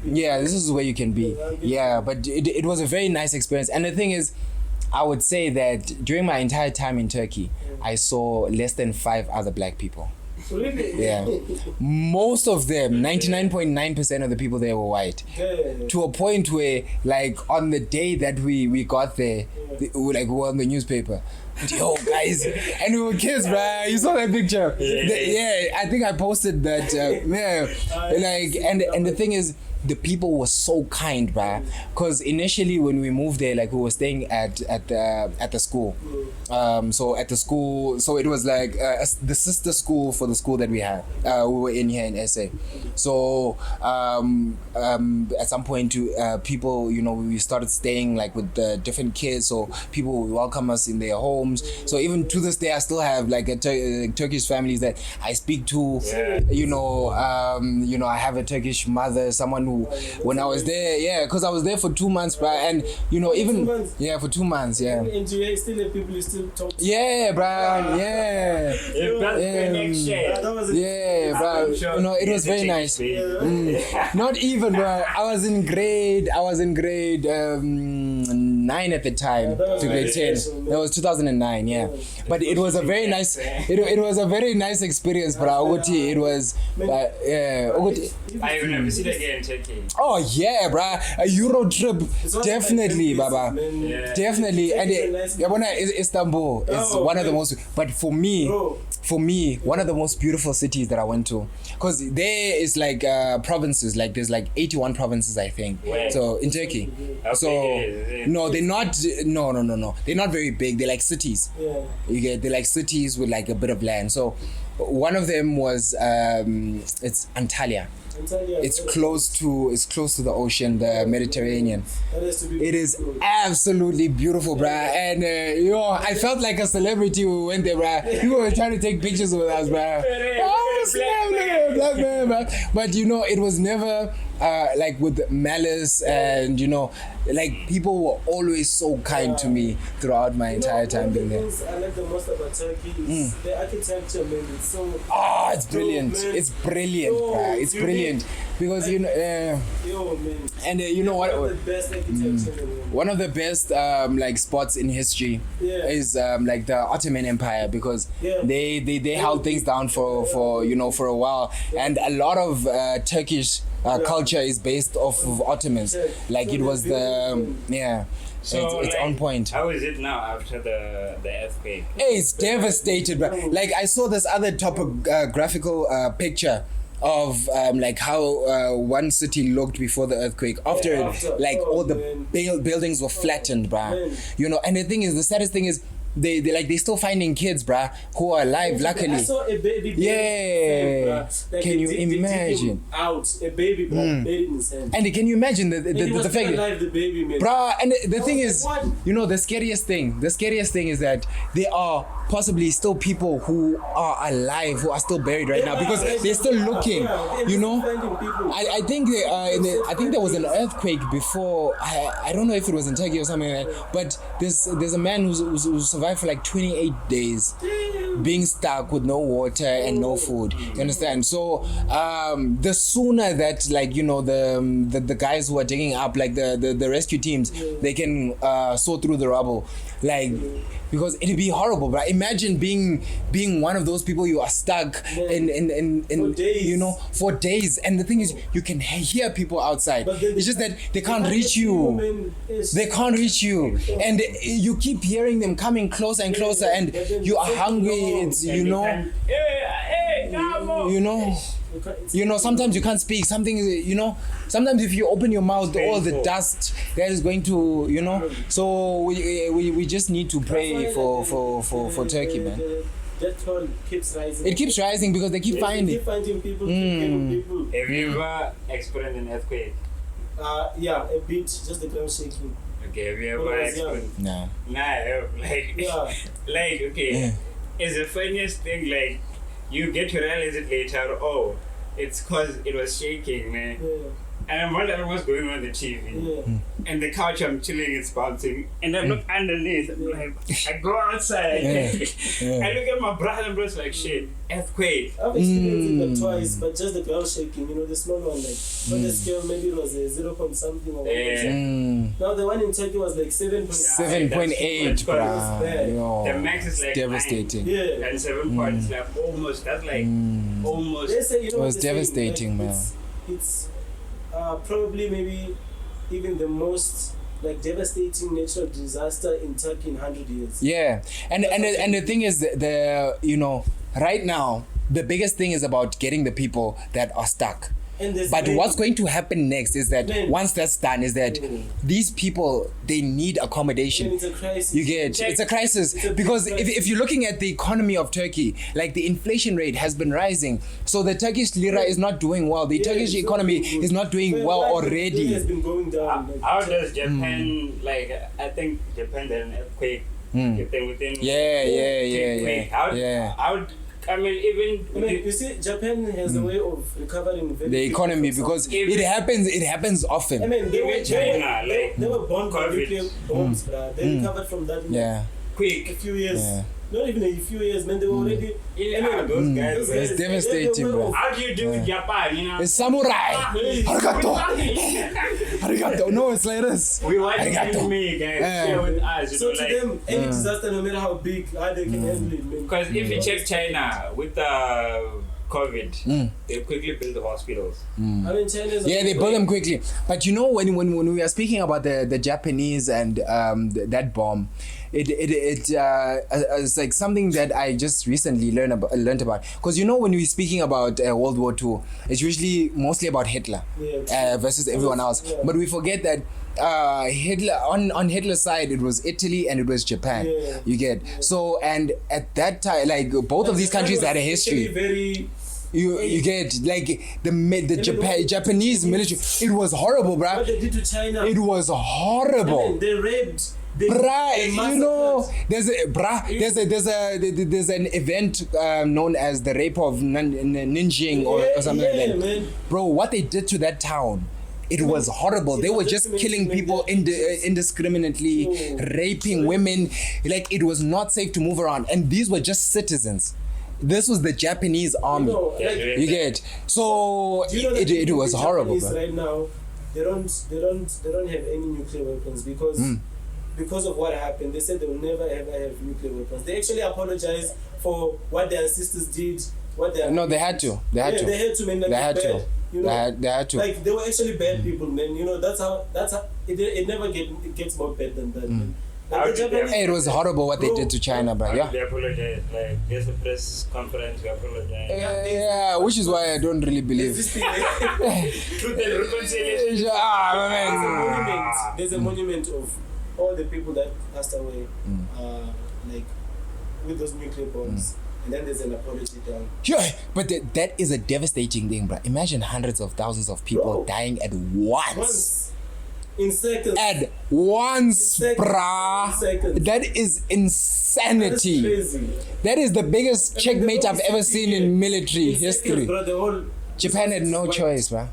this is where you can be. Yeah, but it was a very nice experience. And the thing is, I would say that during my entire time in Turkey, I saw less than 5 other black people. Yeah, most of them, 99.9% of the people there were white. To a point where, like, on the day that we got there, we were on the newspaper. Yo, guys, and we were kids, bruh. You saw that picture? I think I posted that. And the thing is, the people were so kind, bruh. Because initially when we moved there, like we were staying at the school. So at the school, so it was like the sister school for the school that we had. We were in here in SA. So at some point, people, we started staying like with the different kids. So people would welcome us in their homes. So even to this day, I still have like Turkish families that I speak to. I have a Turkish mother, someone who, when I was there, because I was there for 2 months, bruh, and even 2 months? For 2 months, And you still have people you still talk to? Bruh, bruh, it was very nice. Not even, bruh. I was in grade 9 at the time to grade 10. That was 2009, but it was a very nice it was a very nice experience, bruh. It was I will never see it again in Turkey. Oh yeah, bruh. A Euro trip, definitely, baba. Definitely. And Istanbul is one of the most, but for me, one of the most beautiful cities that I went to, because there is like provinces, like there's like 81 provinces, I think. So in Turkey. So no, they're not. No. They're not very big. They're like cities. They're like cities with like a bit of land. So one of them was it's Antalya. It's close to the ocean, the Mediterranean. It is absolutely beautiful, bruh. And I felt like a celebrity who went there, bruh. People were trying to take pictures with us, bruh. Black man, bruh. But it was never like with malice, and like people were always so kind to me throughout my entire time being there. The things I like the most about Turkey is the architecture, man. It's so it's brilliant. It's brilliant, bruh. It's brilliant because and what? One of the best architecture. One of the best like spots in history is like the Ottoman Empire, because they held things down for a while, and a lot of Turkish culture is based off of Ottomans. Like it was so it's on point. How is it now after the earthquake? It's devastated, bro. Like I saw this other topographical picture of like how one city looked before the earthquake. After it, like all the buildings were flattened, bruh. And the thing is, the saddest thing is, they're still finding kids, bruh, who are alive, luckily. I saw a baby. Can you imagine? Out a baby, bruh, buried in sand. And can you imagine the fact alive, the baby, man. Bruh, and the thing is, the scariest thing is that there are possibly still people who are alive, who are still buried right now, because they're still looking. I think I think there was an earthquake before. I don't know if it was in Turkey or something like that, but there's a man who survived for like 28 days. being stuck with no water and no food. You understand? So the sooner that, like, you know, the guys who are digging up, like the rescue teams, they can sort through the rubble, like, because it'd be horrible, but imagine being one of those people. You are stuck in for days. you know, for days, and the thing is, you can hear people outside. It's just that they can't reach you. They can't reach you, and you keep hearing them coming closer and closer, and you are hungry. It's, you know, you know, sometimes you can't speak. Something, you know, sometimes if you open your mouth, all the dust that is going to, you know. So we just need to pray for Turkey, man. That toll keeps rising. It keeps rising because they keep finding. Keep finding people. People. Have you ever experienced an earthquake? Yeah, a bit. Just the ground shaking. Okay, have you ever experienced? No. Nah, like, like, okay. It's the funniest thing, like, you get to realize it later, oh, it's cause it was shaking, man. And I'm wondering what's going on the TV. And the couch I'm chilling, it's bouncing. And I look underneath, I'm like, I go outside, I look at my brother and bro's like, shit, earthquake. I've experienced it twice, but just the ground shaking, you know, the small one, like, on the scale, maybe it was a 0 point something or 1. Now the one in Turkey was like 7.8, bro. The max is like devastating. 9. And 7 points, like almost, that's like almost. They say, you know, it was devastating, like, man. It's probably maybe even the most like devastating natural disaster in Turkey in 100 years. Yeah, and the thing is, the you know, right now the biggest thing is about getting the people that are stuck. But what's going to happen next is that once that's done, is that these people, they need accommodation. It's a crisis. You get, it's a crisis because if you're looking at the economy of Turkey, like the inflation rate has been rising, so the Turkish lira is not doing well. The Turkish economy is not doing well already. It has been going down. How does Japan, like, I think Japan had an earthquake within. How I mean, even you see, Japan has a way of recovering very the economy because it happens often. I mean, they were born by COVID. nuclear bombs, bruh. They recovered from that in quick a few years. Yeah. Not even a few years, man. They were already. Those guys. It's devastating, bro. How do you do with Japan? You know, it's samurai. Arigato. No, it's like this. We want anime, guys. Share with us. So to them, any disaster, no matter how big, how they can handle it, man. Because if you check China with the COVID, they quickly build the hospitals. I mean, China's they build them quickly. But you know, when we are speaking about the Japanese and that bomb, it's like something that I just recently learned about. Because you know, when we're speaking about World War II, it's usually mostly about Hitler versus everyone else. Yeah. But we forget that Hitler on Hitler's side, it was Italy and it was Japan. You get so, and at that time, like both of these countries had a history. Very. You get like the Japanese military. It was horrible, bruh. What they did to China. It was horrible. I mean, they raped. You know, there's an event known as the rape of Nanjing or something like that. Man. Bro, what they did to that town, it was horrible. They were just killing people indiscriminately, raping women. Like, it was not safe to move around, and these were just citizens. This was the Japanese army. You get so it was horrible. Right now, they don't have any nuclear weapons because of what happened. They said they will never ever have nuclear weapons. They actually apologized for what their sisters did. They had to. They had to. Man, like, they had bad, to. You know? They had to. Like, they were actually bad people, man. You know, that's how it never gets more bad than that. Man. It was horrible what they did to China, but They apologize. Like, there's a press conference, we apologize. Yeah, which is why I don't really believe. Truth and reconciliation. There's a monument of all the people that passed away, like with those nuclear bombs. And then there's an apology down. Sure, but that is a devastating thing, bro. Imagine hundreds of thousands of people dying at once. In seconds. At once, bruh. That is insanity. That is crazy. That is the biggest checkmate I've ever seen in military history. Bro, Japan had no choice, bruh.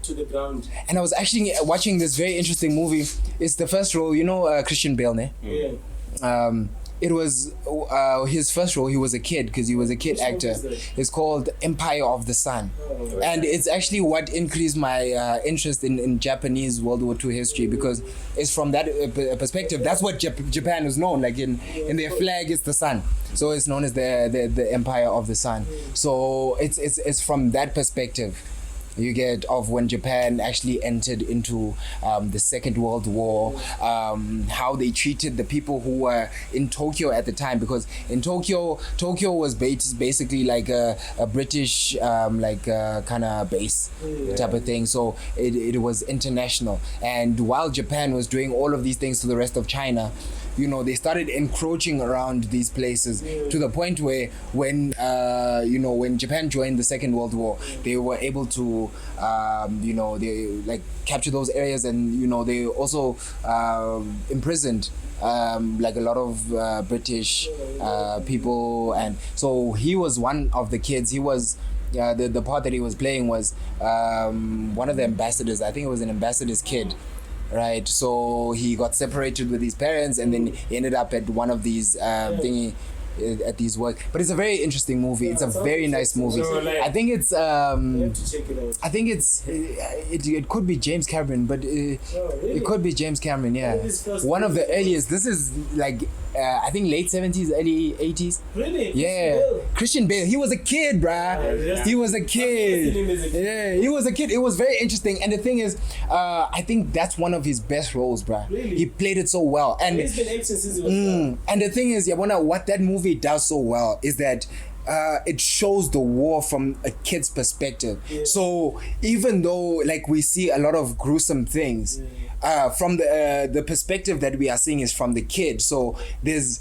To the ground. And I was actually watching this very interesting movie. It's the first role, you know, Christian Bale, ne? Yeah. It was his first role. He was a kid because he was a kid actor. It's called Empire of the Sun. And it's actually what increased my interest in Japanese World War II history, because it's from that perspective. That's what Japan is known, like in their flag is the sun, so it's known as the Empire of the Sun. So it's from that perspective you get of when Japan actually entered into the Second World War, how they treated the people who were in Tokyo at the time, because in Tokyo was basically like a British kind of base type of thing. So it was international, and while Japan was doing all of these things to the rest of China, you know, they started encroaching around these places to the point where when Japan joined the Second World War, they were able to they like capture those areas, and you know, they also imprisoned like a lot of British people. And so he was one of the kids. He was the part that he was playing was one of the ambassadors. I think it was an ambassador's kid. Right, so he got separated with his parents, and then he ended up at one of these at these work. But it's a very interesting movie. It's a very nice movie. So, like, I think it's You have to check it out. I think it could be James Cameron, but Really? it could be James Cameron. Yeah, What is first one of the movie? earliest. This is like I think late 70s, early 80s. Really? Yeah, Christian Bale. He was a kid, bruh. Yeah. He was a I've kid. seen him as a kid. Yeah, he was a kid. It was very interesting. And the thing is, I think that's one of his best roles, bruh. Really? He played it so well. And He's been acting since he was young. and the thing is, Yabona, what that movie does so well is that it shows the war from a kid's perspective. Yeah. So even though like we see a lot of gruesome things, from the perspective that we are seeing is from the kid. So there's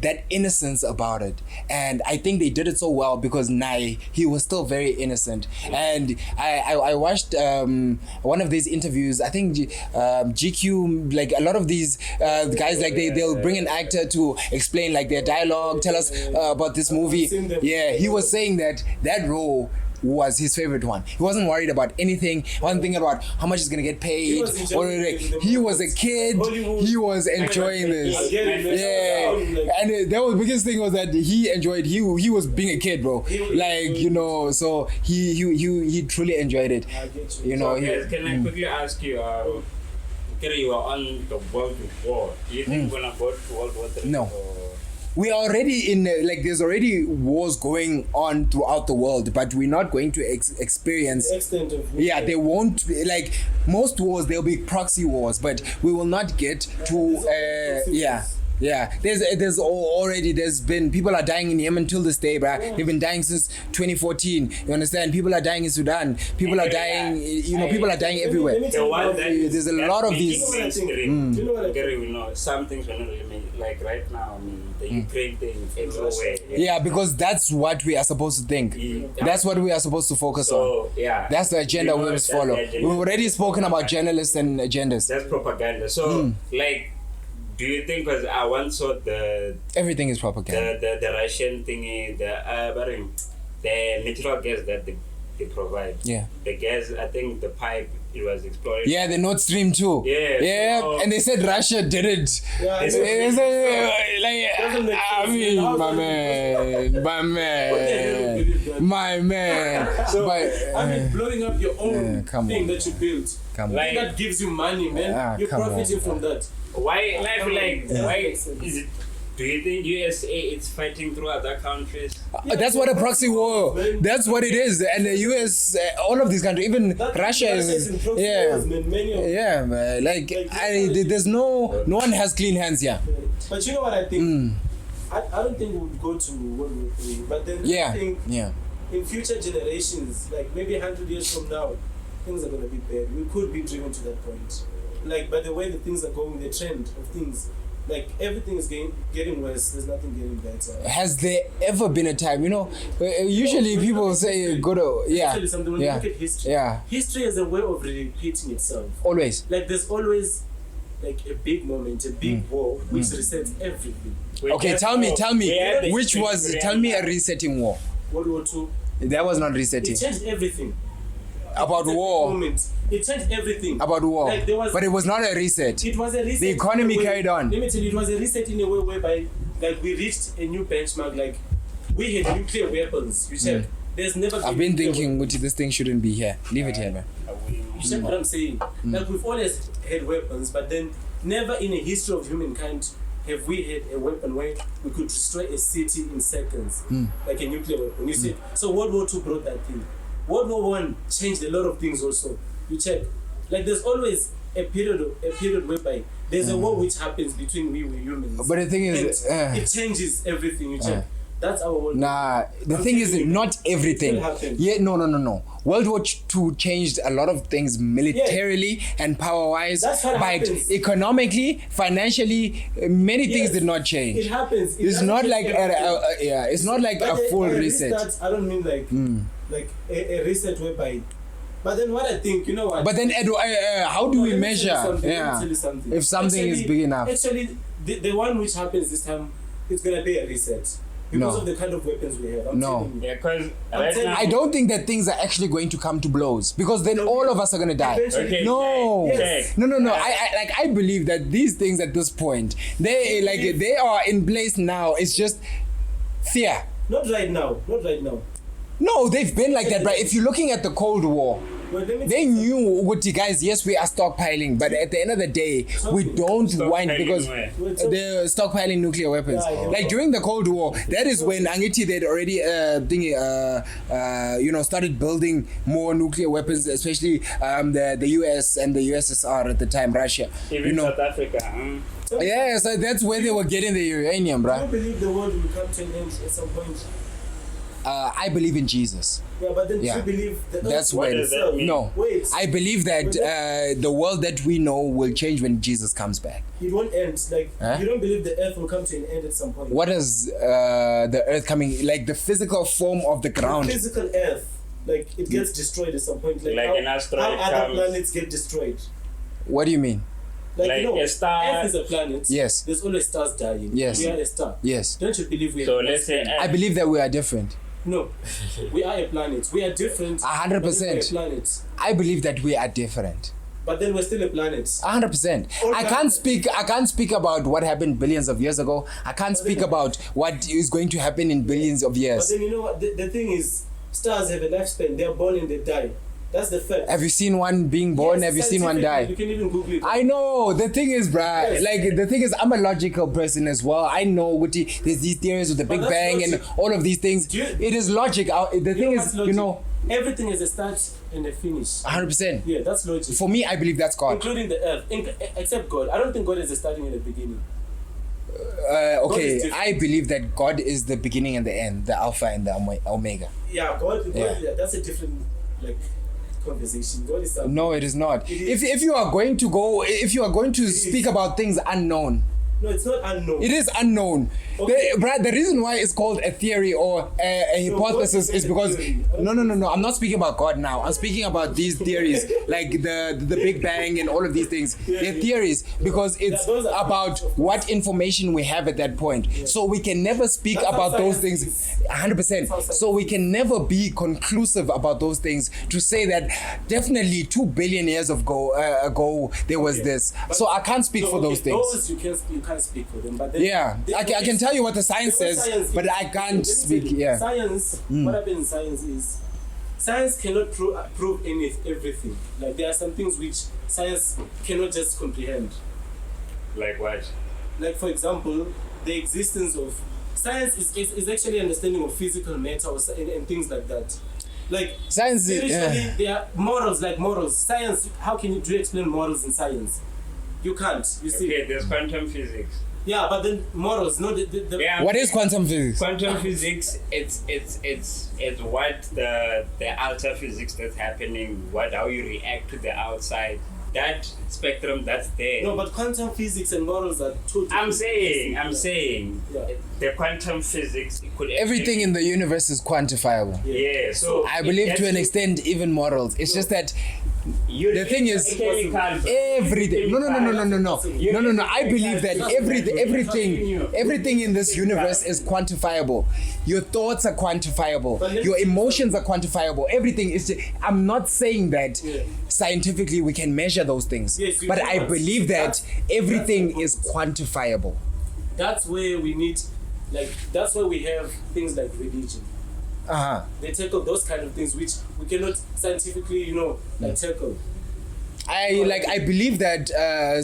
that innocence about it, and I think they did it so well because Nai, he was still very innocent. And I watched one of these interviews. I think GQ, like a lot of these guys, like they'll bring an actor to explain like their dialogue, tell us about this movie. Yeah, he was saying that role was his favorite one. He wasn't worried about anything. He wasn't thinking about how much he's gonna get paid. He was a kid. He was enjoying this. Yeah, and that was the biggest thing was that he enjoyed. He was being a kid, bro. Like, you know, so he truly enjoyed it. You know. So, guys, can I quickly ask you? You were on the World War. Do you think we're gonna go to World War III? No. Or? We are already in there's already wars going on throughout the world, but we're not going to experience The extent of they won't be, like most wars, there'll be proxy wars, but we will not get to there's been people are dying in Yemen till this day, bruh. They've been dying since 2014. You understand? People are dying in Sudan. People are dying, people are dying everywhere. The one that There's a lot of these. Do you know what I think? You know, some things we're not really like right now. I mean, the Ukraine thing everywhere. Yeah, because that's what we are supposed to think. Yeah. That's what we are supposed to focus on. So, yeah. That's the agenda we must follow. We've already spoken about journalists and agendas. That's propaganda. So, like, do you think, because I once saw Everything is propaganda. the Russian thingy, the natural gas that they provide. Yeah. The gas, I think the pipe, it was explored. Yeah, the Nord Stream 2. Yeah, Yeah, so- and they said Russia did it. Yeah, It's- They said, Doesn't make I sense. mean, How my does man, my man. So, But, I mean, blowing up your own come thing on. that you built. come on. Like- That gives you money, man. Ah, You're come on. profiting from that. Why, why Yeah. is it? Do you think USA is fighting through other countries? That's what a proxy war. That's what it is. And the US, all of these countries, even Russia is. in proxy Yeah. wars, man. Many of Yeah, man. Like there's no one has clean hands here. But you know what I think? I don't think we would go to World War III. But then I think Yeah. in future generations, like maybe 100 years from now, things are going to be bad. We could be driven to that point. Like, by the way the things are going, the trend of things, like everything is getting worse. There's nothing getting better. Has there ever been a time, usually people say go to, Tell you something, when you look at history, history is a way of repeating itself. Always. Like there's always like a big moment, a big war, which resets everything. Okay, tell me, which was, tell me a real. resetting war. World War II, That was not resetting. it changed everything. About It's a big war. moment. It changed everything. About war. Like, there was- but it was not a reset. It was a reset. The economy in a way- carried on. Let me tell you, it was a reset in a way whereby like we reached a new benchmark. Like we had nuclear weapons. You check. There's never. I've been thinking, Guti, this thing shouldn't be here. Leave it here, man. You check what I'm saying? Like we've always had weapons, but then never in the history of humankind have we had a weapon where we could destroy a city in seconds, like a nuclear weapon. You see, so World War II brought that thing. World War I changed a lot of things also. You check, like there's always a period whereby there's a war which happens between we humans. But the thing is, it changes everything. You check. That's our world. Nah, the thing is, not everything. Yeah, no. World War II changed a lot of things militarily and power-wise, but happens. Economically, financially, many things did not change. It happens. It's not like it's not like a full reset. I don't mean like a reset whereby. But then what I think, you know what? But then, how do we measure? Let me tell you something. If something is big enough. Actually, the one which happens this time, it's gonna be a reset. Because of the kind of weapons we have. Yeah, because I don't think that things are actually going to come to blows, because then all of us are gonna die. Okay, No. yes. No. I believe that these things at this point, they are in place now. It's just fear. Not right now. No, they've been like that, but if you're looking at the Cold War, they knew what you guys, yes, we are stockpiling, but at the end of the day, we don't want, because they're stockpiling nuclear weapons. Like during the Cold War, that is when Angiti they'd already started building more nuclear weapons, especially the US and the USSR at the time, Russia. Even South Africa. Yeah, so that's where they were getting the uranium, bruh. I believe the world will come to an end at some point. I believe in Jesus. Yeah, but then you believe that's when. No, wait. I believe that the world that we know will change when Jesus comes back. It won't end. Like you don't believe the earth will come to an end at some point. What is the earth coming? Like the physical form of the ground. The physical earth, like it gets destroyed at some point. Like an asteroid how other planets get destroyed. What do you mean? Like a star. Earth is a planet. Yes. There's always stars dying. Yes. We are a star. Yes. Don't you believe we are? So let's say I believe that we are different. No, we are a planet. We are different. 100%. I believe that we are different. But then we're still a planet. 100%. I can't speak about what happened billions of years ago. I can't speak about what is going to happen in billions of years. But then you know what? The thing is, stars have a lifespan. They are born and they die. That's the fact. Have you seen one being born? Yes, have you seen one die? You can even Google it. I know. The thing is, bruh, the thing is, I'm a logical person as well. I know there's these theories with the Big Bang logic. and all of these things. It is logic. The thing is, everything has a start and a finish. 100%. Yeah, that's logic. For me, I believe that's God. Including the earth. Except God. I don't think God is the starting and the beginning. Okay, I believe that God is the beginning and the end, the Alpha and the Omega. Yeah, God that's a different, conversation. God is something. No, it is not. It is. If you are going to speak about things unknown. No, it's not unknown. It is unknown. Okay. The reason why it's called a theory or a hypothesis is because no. I'm not speaking about God now. I'm speaking about these theories, like the Big Bang and all of these things. They're theories because it's about what information we have at that point. Yeah. So we can never speak about those things 100%. So we can never be conclusive about those things to say that definitely 2 billion years ago there was this. But so I can't speak for those things. Those you can't speak for them. But then I can tell you what the science says, but I can't speak. Yeah. Science. What happens in science is science cannot prove everything. Like there are some things which science cannot just comprehend. Like what? Like for example, the existence of science is actually understanding of physical matter and things like that. Like science there are morals. Science. How can you explain morals in science? You can't. You see. Okay, there's quantum physics. Yeah, but then morals. No, what is quantum physics? Quantum physics. It's what the outer physics that's happening. How you react to the outside. That spectrum that's there. No, but quantum physics and morals are two. I'm saying. The quantum physics. Everything in the universe is quantifiable. Yeah. So I believe to an extent even morals. It's just that. The thing is, everything. No. I believe that everything in this universe is quantifiable. Your thoughts are quantifiable. Your emotions are quantifiable. Everything is. I'm not saying that scientifically we can measure those things, but I believe that everything is quantifiable. That's where we need Like that's why we have things like religion. They tackle those kind of things which we cannot scientifically, like tackle. I believe that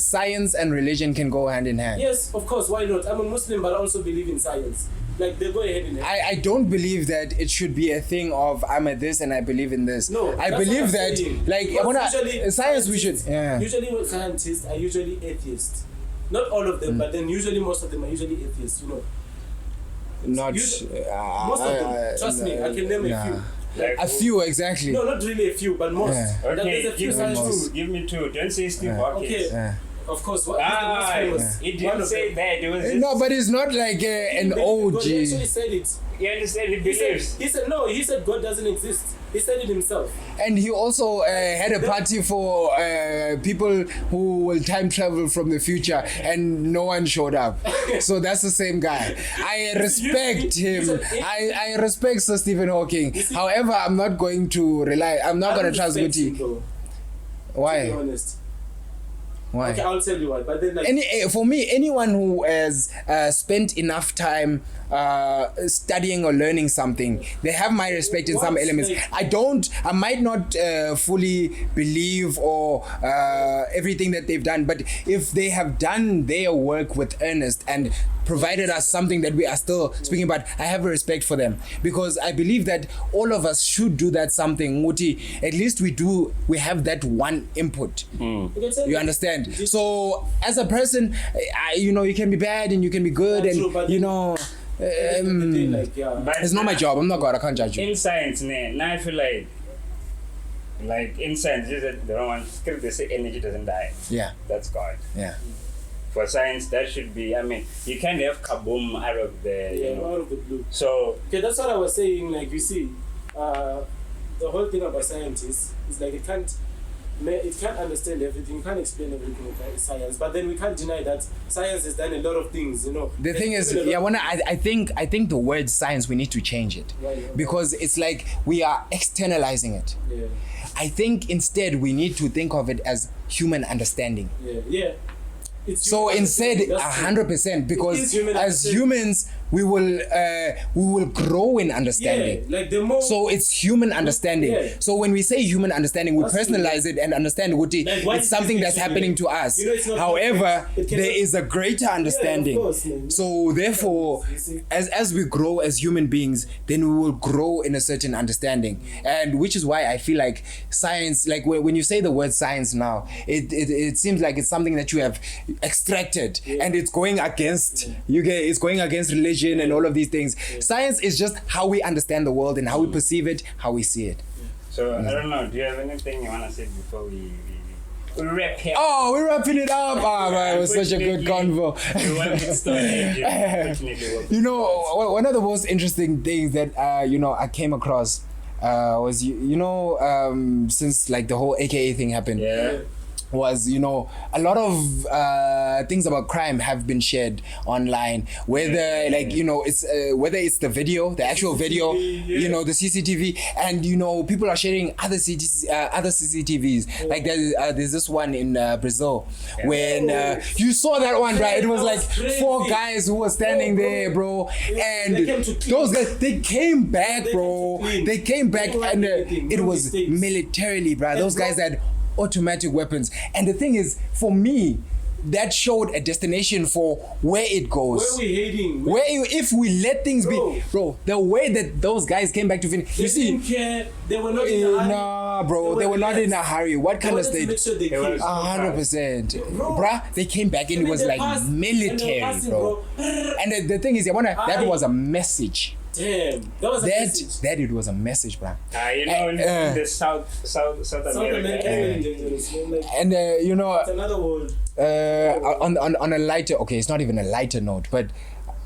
science and religion can go hand in hand. Yes, of course. Why not? I'm a Muslim, but I also believe in science. Like they go ahead in hand. I don't believe that it should be a thing of I'm a this and I believe in this. No, I believe that saying. like science we should. Yeah. Usually scientists are usually atheists. Not all of them, but then usually most of them are usually atheists. Not most of them. Trust me, I can name a few. Like a few exactly. No, not really a few, but most. Yeah. Okay, give me two. Don't say Steve Hawkins. Okay. Yeah. Of course, what is the most famous? He didn't say that. It was just, No, but it's not like an OG. He actually said it. you understand? He believes. He said no. He said God doesn't exist. He said it himself. And he also had a party for people who will time travel from the future, and no one showed up. So that's the same guy. I respect him. I respect Sir Stephen Hawking. However, I'm not going to rely. I'm not going to trust Guti. Why? To be honest. Why? Okay, I'll tell you why. But then, like, for me, anyone who has spent enough time studying or learning something, they have my respect in some elements. I might not fully believe or everything that they've done, but if they have done their work with earnest and provided us something that we are still speaking about, I have a respect for them, because I believe that all of us should do that something. Muti, at least we have that one input. You understand? So as a person, you can be bad and you can be good, and it's not my job. I'm not God. I can't judge you. In science, now I feel like in science, they don't want script. They say energy doesn't die. Yeah, that's God. Yeah. For science, that should be. I mean, you can't have kaboom out of the out of the blue. So okay, that's what I was saying. Like you see, the whole thing about scientists is like it can't understand everything. You can't explain everything with science, but then we can't deny that science has done a lot of things. The thing is, I think the word science, we need to change it, because it's like we are externalizing it. Yeah. I think instead we need to think of it as human understanding. Yeah. So instead, 100%, because as humans we will grow in understanding. Yeah, like the more. So it's human understanding. Yeah. So when we say human understanding, we personalize it and understand what it's something that's happening to us. However, there is a greater understanding. Yeah, of course, so therefore, as we grow as human beings, then we will grow in a certain understanding, and which is why I feel like science, like when you say the word science now, it seems like it's something that you have extracted, and it's going against it's going against religion and all of these things. Science is just how we understand the world and how we perceive it, how we see it. So I don't know, do you have anything you want to say before we wrap here? Oh, we're wrapping it up. Man, it was such a good convo. One of the most interesting things that I came across was since like the whole AKA thing happened. Yeah. Was a lot of things about crime have been shared online, whether it's whether it's the video, the actual video, the CCTV, and people are sharing other CCTVs. Like there's this one in Brazil when you saw that one, right? It was like four guys who were standing there, bro, and those guys, they came back, bro. They came back, and it was militarily, bro. Those guys had automatic weapons, and the thing is, for me, that showed a destination for where it goes. Where we heading? If we let things be, bro, the way that those guys came back to finish, you see, didn't care. They were not in a hurry. Nah, bro, they were not in a hurry. What kind of state? 100%, bruh. They came back and it was like military, bro. And the thing is, that was a message. Damn, that was a message. That it was a message, bro. In the South America. And it's another world. On a lighter, okay, it's not even a lighter note, but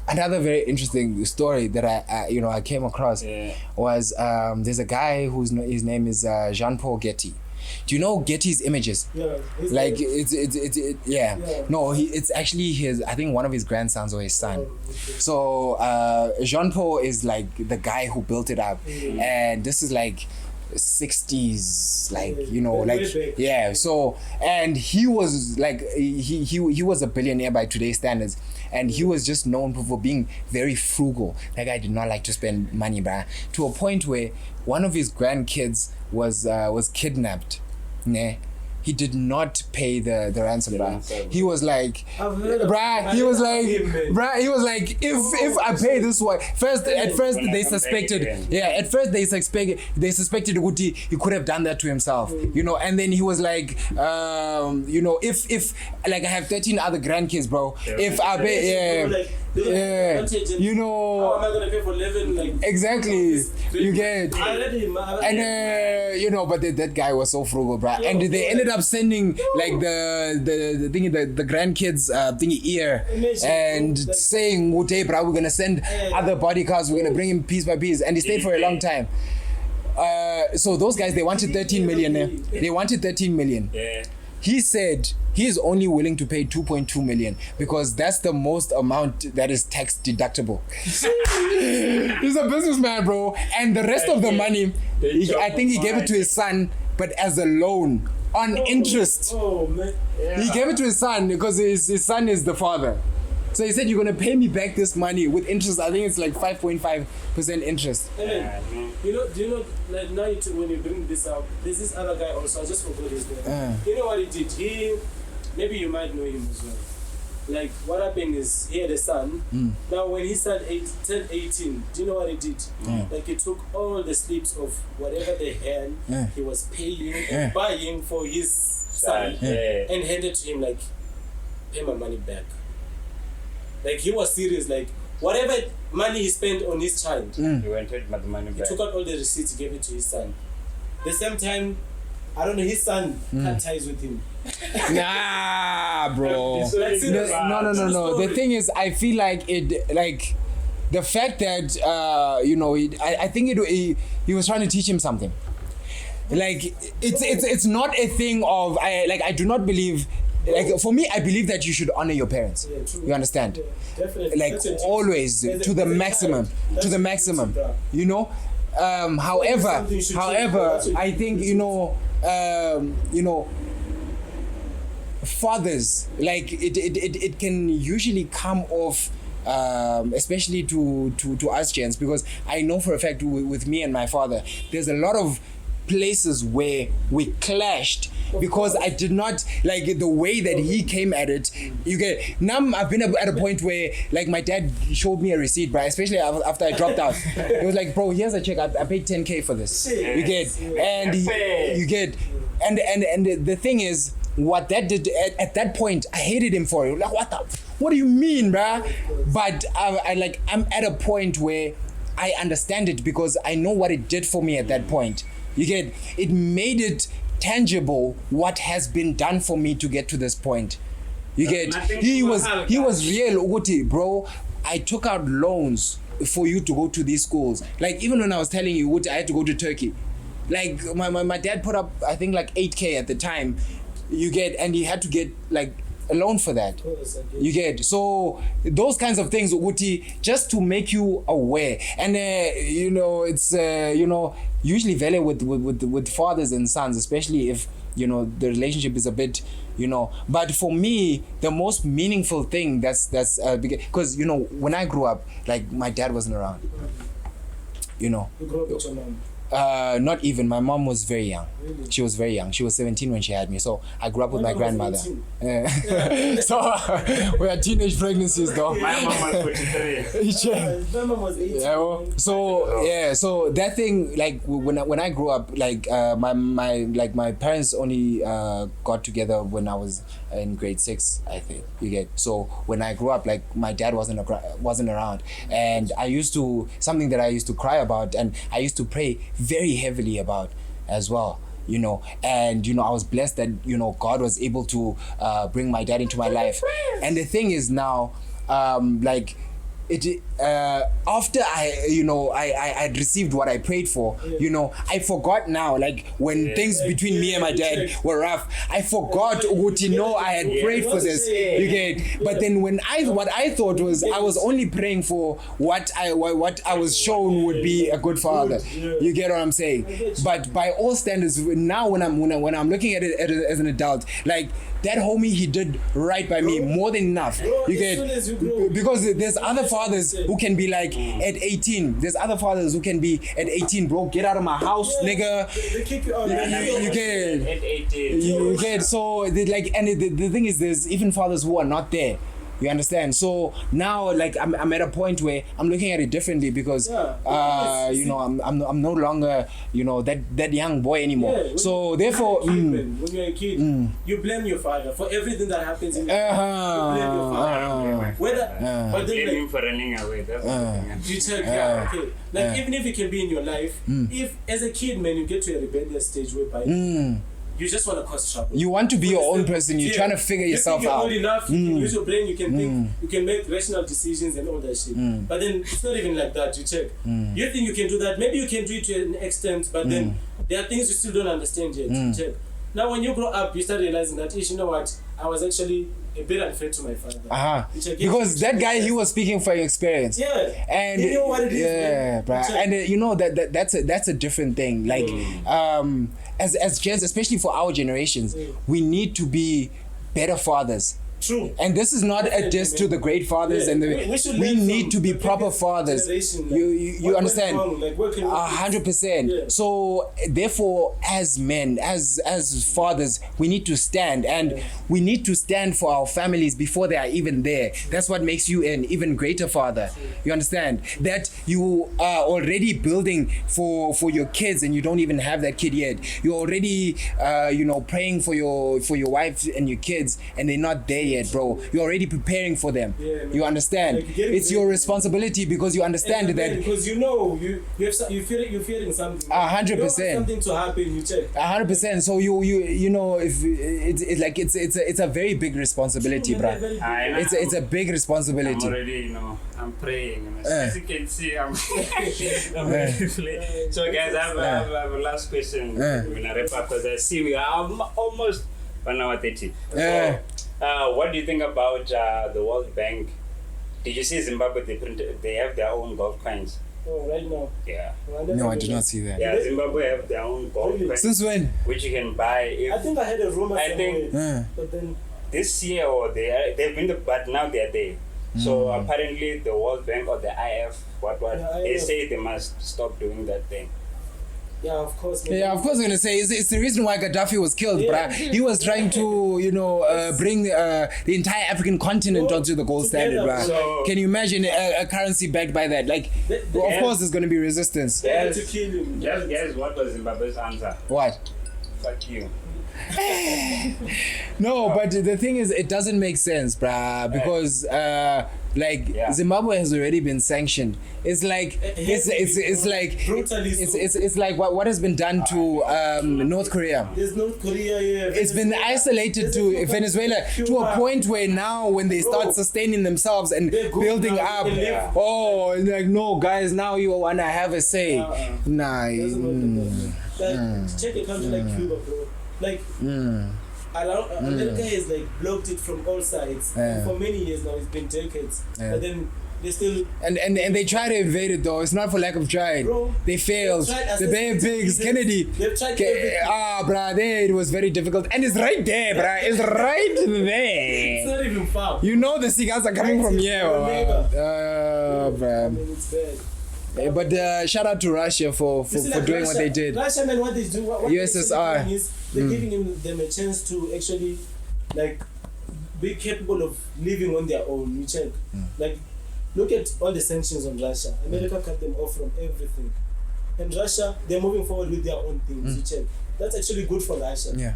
another very interesting story that I came across was there's a guy his name is Jean-Paul Getty. Do you know Getty's images? Yeah. Like yeah. No, it's actually I think one of his grandsons or his son. Okay. So Jean-Paul is like the guy who built it up, and this is like 60s, like you know, Way like back. yeah. So and he was like he was a billionaire by today's standards, and he was just known for being very frugal. That guy did not like to spend money, bruh, to a point where one of his grandkids was kidnapped. Nah. He did not pay the ransom, bruh. He was like, bruh, he was like, if I pay this one, at first they suspected Uti, he could have done that to himself, you know, and then he was like, you know, if like I have 13 other grandkids, bro, if I pay, you know, how am I gonna pay for living? Like exactly, you get, and you know, but that guy was so frugal, bruh, and they ended up sending like the thingy, the grandkids thingy ear, and saying, "Hey, bro, we're gonna send other bodyguards. We're gonna bring him piece by piece," and he stayed for a long time. So those guys, they wanted 13 million. They wanted 13 million. Yeah. He said he's only willing to pay 2.2 million because that's the most amount that is tax deductible. He's a businessman, bro, and the rest of the money, I think he gave it to his son, but as a loan on interest. Oh man! Yeah. He gave it to his son because his son is the father. So he said, "You're gonna pay me back this money with interest." I think it's like 5.5% interest. And then, do you know, like now when you bring this up, there's this other guy also. I just forgot his name. You know what he did? Maybe you might know him as well. Like what happened is he had a son. Now when he turned 18, do you know what he did? Like he took all the slips of whatever they had, he was paying and buying for his son, and handed to him like, pay my money back. Like he was serious, like whatever money he spent on his child, He went with the money he back. took out all the receipts, gave it to his son. The same time, I don't know, his son cut ties with him. Nah, bro. Like, No. The thing is, I feel like it, like the fact that you know, I think he was trying to teach him something. Like it's not a thing of I do not believe. Like for me, I believe that you should honor your parents. Yeah, true. You understand? Yeah, definitely. Like always to the maximum, you know. However, I think you know, fathers, like it can usually come off. Especially to us gents, because I know for a fact with me and my father, there's a lot of places where we clashed because I did not like the way that he came at it. You get now. I've been at a point where like my dad showed me a receipt, bro. Especially after I dropped out, it was like, bro, here's a check. I paid 10K for this. You get, and you get, and the thing is, what that did at that point, I hated him for it. Like, what do you mean, bruh? But I'm at a point where I understand it because I know what it did for me at that point. You get, it made it tangible what has been done for me to get to this point. You get, he was real, Uguti, bro. I took out loans for you to go to these schools. Like even when I was telling you, Uguti, I had to go to Turkey. Like my dad put up, I think like 8K at the time. You get, and he had to get like a loan for that. You get, so those kinds of things, Uguti, just to make you aware. And you know, it's you know, usually value with fathers and sons, especially if you know the relationship is a bit, you know. But for me, the most meaningful thing that's because you know when I grew up, like my dad wasn't around. You know. You grew up with your mom? Not even. My mom was very young. Really? She was very young. She was 17 when she had me. So I grew up with my grandmother. So we had teenage pregnancies though. My mom was 43. My mom was 18. Yeah, well, so that thing, like when I grew up, like my parents only got together when I was in grade 6, I think. You get, so when I grew up, like my dad wasn't around, and I used to, something that I used to cry about, and I used to pray very heavily about as well. You know, and you know, I was blessed that you know God was able to bring my dad into my life. And the thing is now, like after I had received what I prayed for, I forgot now, like when things between me and my dad were rough, I forgot I had prayed for this, you get. But then what I thought was I was only praying for what I was shown would be a good father, you get what I'm saying. But by all standards now, when I'm looking at it as an adult, like that homie, he did right by me more than enough, you get. Because there's other fathers who can be like at 18. There's other fathers who can be at 18, bro. Get out of my house, nigga. They kick you out. You get. At 18. You get. So the thing is, there's even fathers who are not there. You understand? So now, like, I'm at a point where I'm looking at it differently because, I'm no longer, that young boy anymore. So therefore, when you're a kid, you blame your father for everything that happens in your life. You blame your father. But then, blame him for running away. That's the thing. you check, okay. Like, even if it can be in your life, if as a kid, man, you get to a rebellious stage whereby you just want to cause trouble. You want to be your own person. You're trying to figure yourself out. You're old enough. You can use your brain. You can think. You can make rational decisions and all that shit. But then it's not even like that. You check. You think you can do that? Maybe you can do it to an extent. But then there are things you still don't understand yet. You check. Now, when you grow up, you start realizing that, you know what? I was actually a bit unfair to my father. Because that guy, he was speaking from experience. Yeah. And you know what it is. Yeah, bro. And that's a different thing. Like, as gents, especially for our generations, we need to be better fathers. True. And this is not a diss to the great fathers, and we need to be proper fathers. You understand? 100%. So therefore, as men, as fathers, we need to stand, and we need to stand for our families before they are even there. That's what makes you an even greater father. You understand? That you are already building for your kids, and you don't even have that kid yet. You're already praying for your wife and your kids, and they're not there yet, bro. You're already preparing for them. You understand? Like, it's your responsibility because you understand that. Because you're fearing something. 100%. Something to happen. You check. 100%. So if it's a very big responsibility, bro. It's a big responsibility. I'm already, I'm praying. As you can see, I'm really. So guys, I have a last question. When I wrap up, because I see we are almost 1 hour 30. So, what do you think about the World Bank? Did you see Zimbabwe? They have their own gold coins. Oh, right now. Yeah. No, I did not see that. Yeah, Zimbabwe have their own gold coins. Since when? Which you can buy. I think I had a rumor. I think, but then this year they've been, but now they're there. So apparently the World Bank or the IF, they say they must stop doing that thing. Yeah, of course. Yeah, of course. I'm gonna say it's the reason why Gaddafi was killed, bruh. He was trying to, bring the entire African continent onto the gold standard, bruh. So, can you imagine a currency backed by that? Like, of course, there's gonna be resistance. They had to kill him. Just guess what was Zimbabwe's answer? What? Fuck you. No, but the thing is, it doesn't make sense, bruh, because Zimbabwe has already been sanctioned. It's like it's like what has been done to North Korea. There's North Korea, It's been isolated to Venezuela to a point where now when they start sustaining themselves and building up, no guys, now you wanna have a say. Check a country like Cuba, bro. Like America has blocked it from all sides. For many years now, it's been decades. But then they still and they try to invade it though. It's not for lack of trying. Bro, they failed. The Bay Pigs, Kennedy. They've tried everything. There it was very difficult, and it's right there, bruh. It's right there. It's not even far. The cigars are coming from here, bruh. It's bad. But shout out to Russia for doing what they did. Russia, man, what they do, what USSR. is they're giving them a chance to actually be capable of living on their own. You check, look at all the sanctions on Russia. America cut them off from everything, and Russia, they're moving forward with their own things. You check, that's actually good for Russia. Yeah.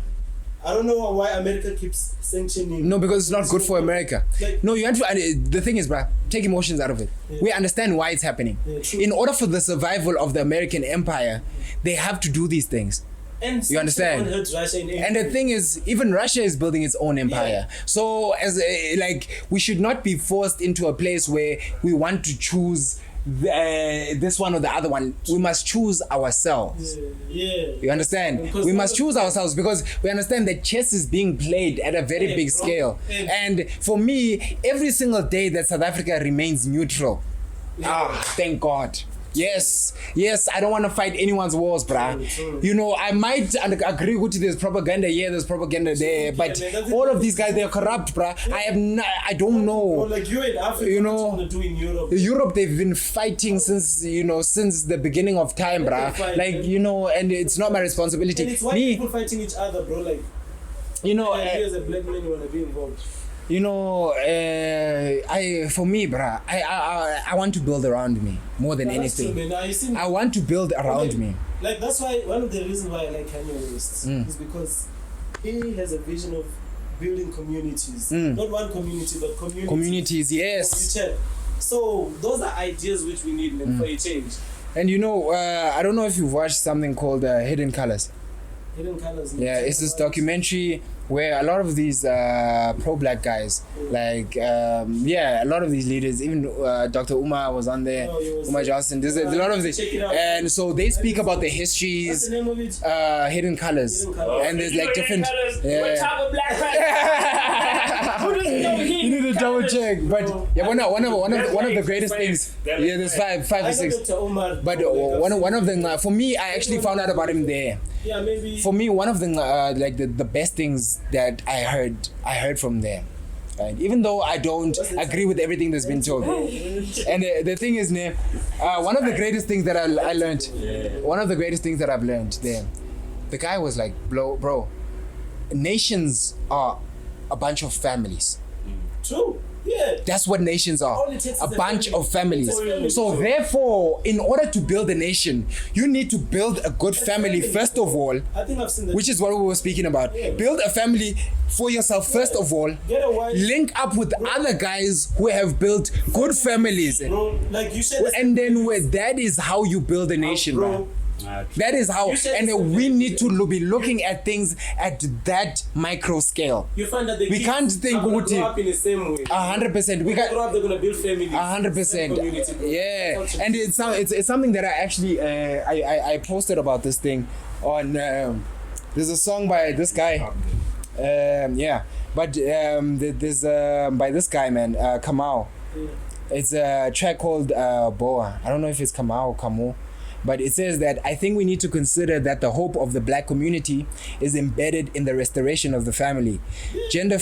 I don't know why America keeps sanctioning. No, because it's not good for America. No, you have to. The thing is, bruh, take emotions out of it. We understand why it's happening. In order for the survival of the American empire, they have to do these things. And You understand? won't hurt Russia in any And the way. thing is, even Russia is building its own empire. So, as like, we should not be forced into a place where we want to choose this one or the other one. We must choose ourselves. Yeah. You understand? Because We must choose ourselves because we understand that chess is being played at a very big bro. scale. Yeah. And for me, every single day that South Africa remains neutral, thank God. Yes, I don't want to fight anyone's wars, bruh. True. You know, I might agree with you, there's propaganda here, there's propaganda there, but man, that's all it. of these guys, they're corrupt, bruh. I don't know. Or like you in Africa, You what know, you want to do in Europe? Europe, they've been fighting since the beginning of time, bruh. fight, Like, man. you know, and it's not my responsibility. And it's white Me, people fighting each other, bro. Like, you know, you as a black man, you want to be involved. you know, for me, bruh, I want to build around me more than That's true, anything. man. Now, you see, I want to build around Okay. me. Like, that's why one of the reasons why I like Kanye West is because he has a vision of building communities. Not one community, but communities. Communities, yes. Future. So those are ideas which we need, man, for a change. And you know, I don't know if you've watched something called Hidden Colors. Hidden colors. Yeah, it's this documentary where a lot of these pro-black guys, like, a lot of these leaders, even Dr. Umar was on there, Oh, he was Umar there. Johnson, there's a lot of this. Check it out. And so they speak about the What's histories, the name of it? Hidden Colors. Hidden Colours. And there's like different... What Yeah. type of black person? Who doesn't know You need to double check, but yeah, one of the greatest things. That's Yeah, there's five I or know six. Dr. Omar. But Oh, like, one of them, for me, I actually found out about him there. yeah, maybe. For me, one of the like the best things that I heard from there. Right? Even though I don't agree with everything that's been told. And the thing is, one of the greatest things that I learned, one of the greatest things that I've learned there, the guy was like, bro, nations are a bunch of families. True. Yeah. That's what nations are. All it takes is A a bunch family. of families. It's a family. So therefore, in order to build a nation, you need to build a good family first of all, I think I've seen that. which is what we were speaking about. Yeah. Build a family for yourself first of all. Get a wife. Link up with other guys who have built good families. Bro, like you said. And then that is how you build a nation, bro. That is how, You said and it's we need to be looking at things at that micro scale. You find that the We kids can't think are gonna what grow it- up in the same way. 100%. We When they got grow up, they're gonna build families. 100%. Community, bro. Yeah, Culture. and it's something that I actually I posted about this thing on. There's a song by this guy. There's by this guy, man, Kamau. Yeah. It's a track called Boa. I don't know if it's Kamau or Kamu. But it says that I think we need to consider that the hope of the black community is embedded in the restoration of the family. Gender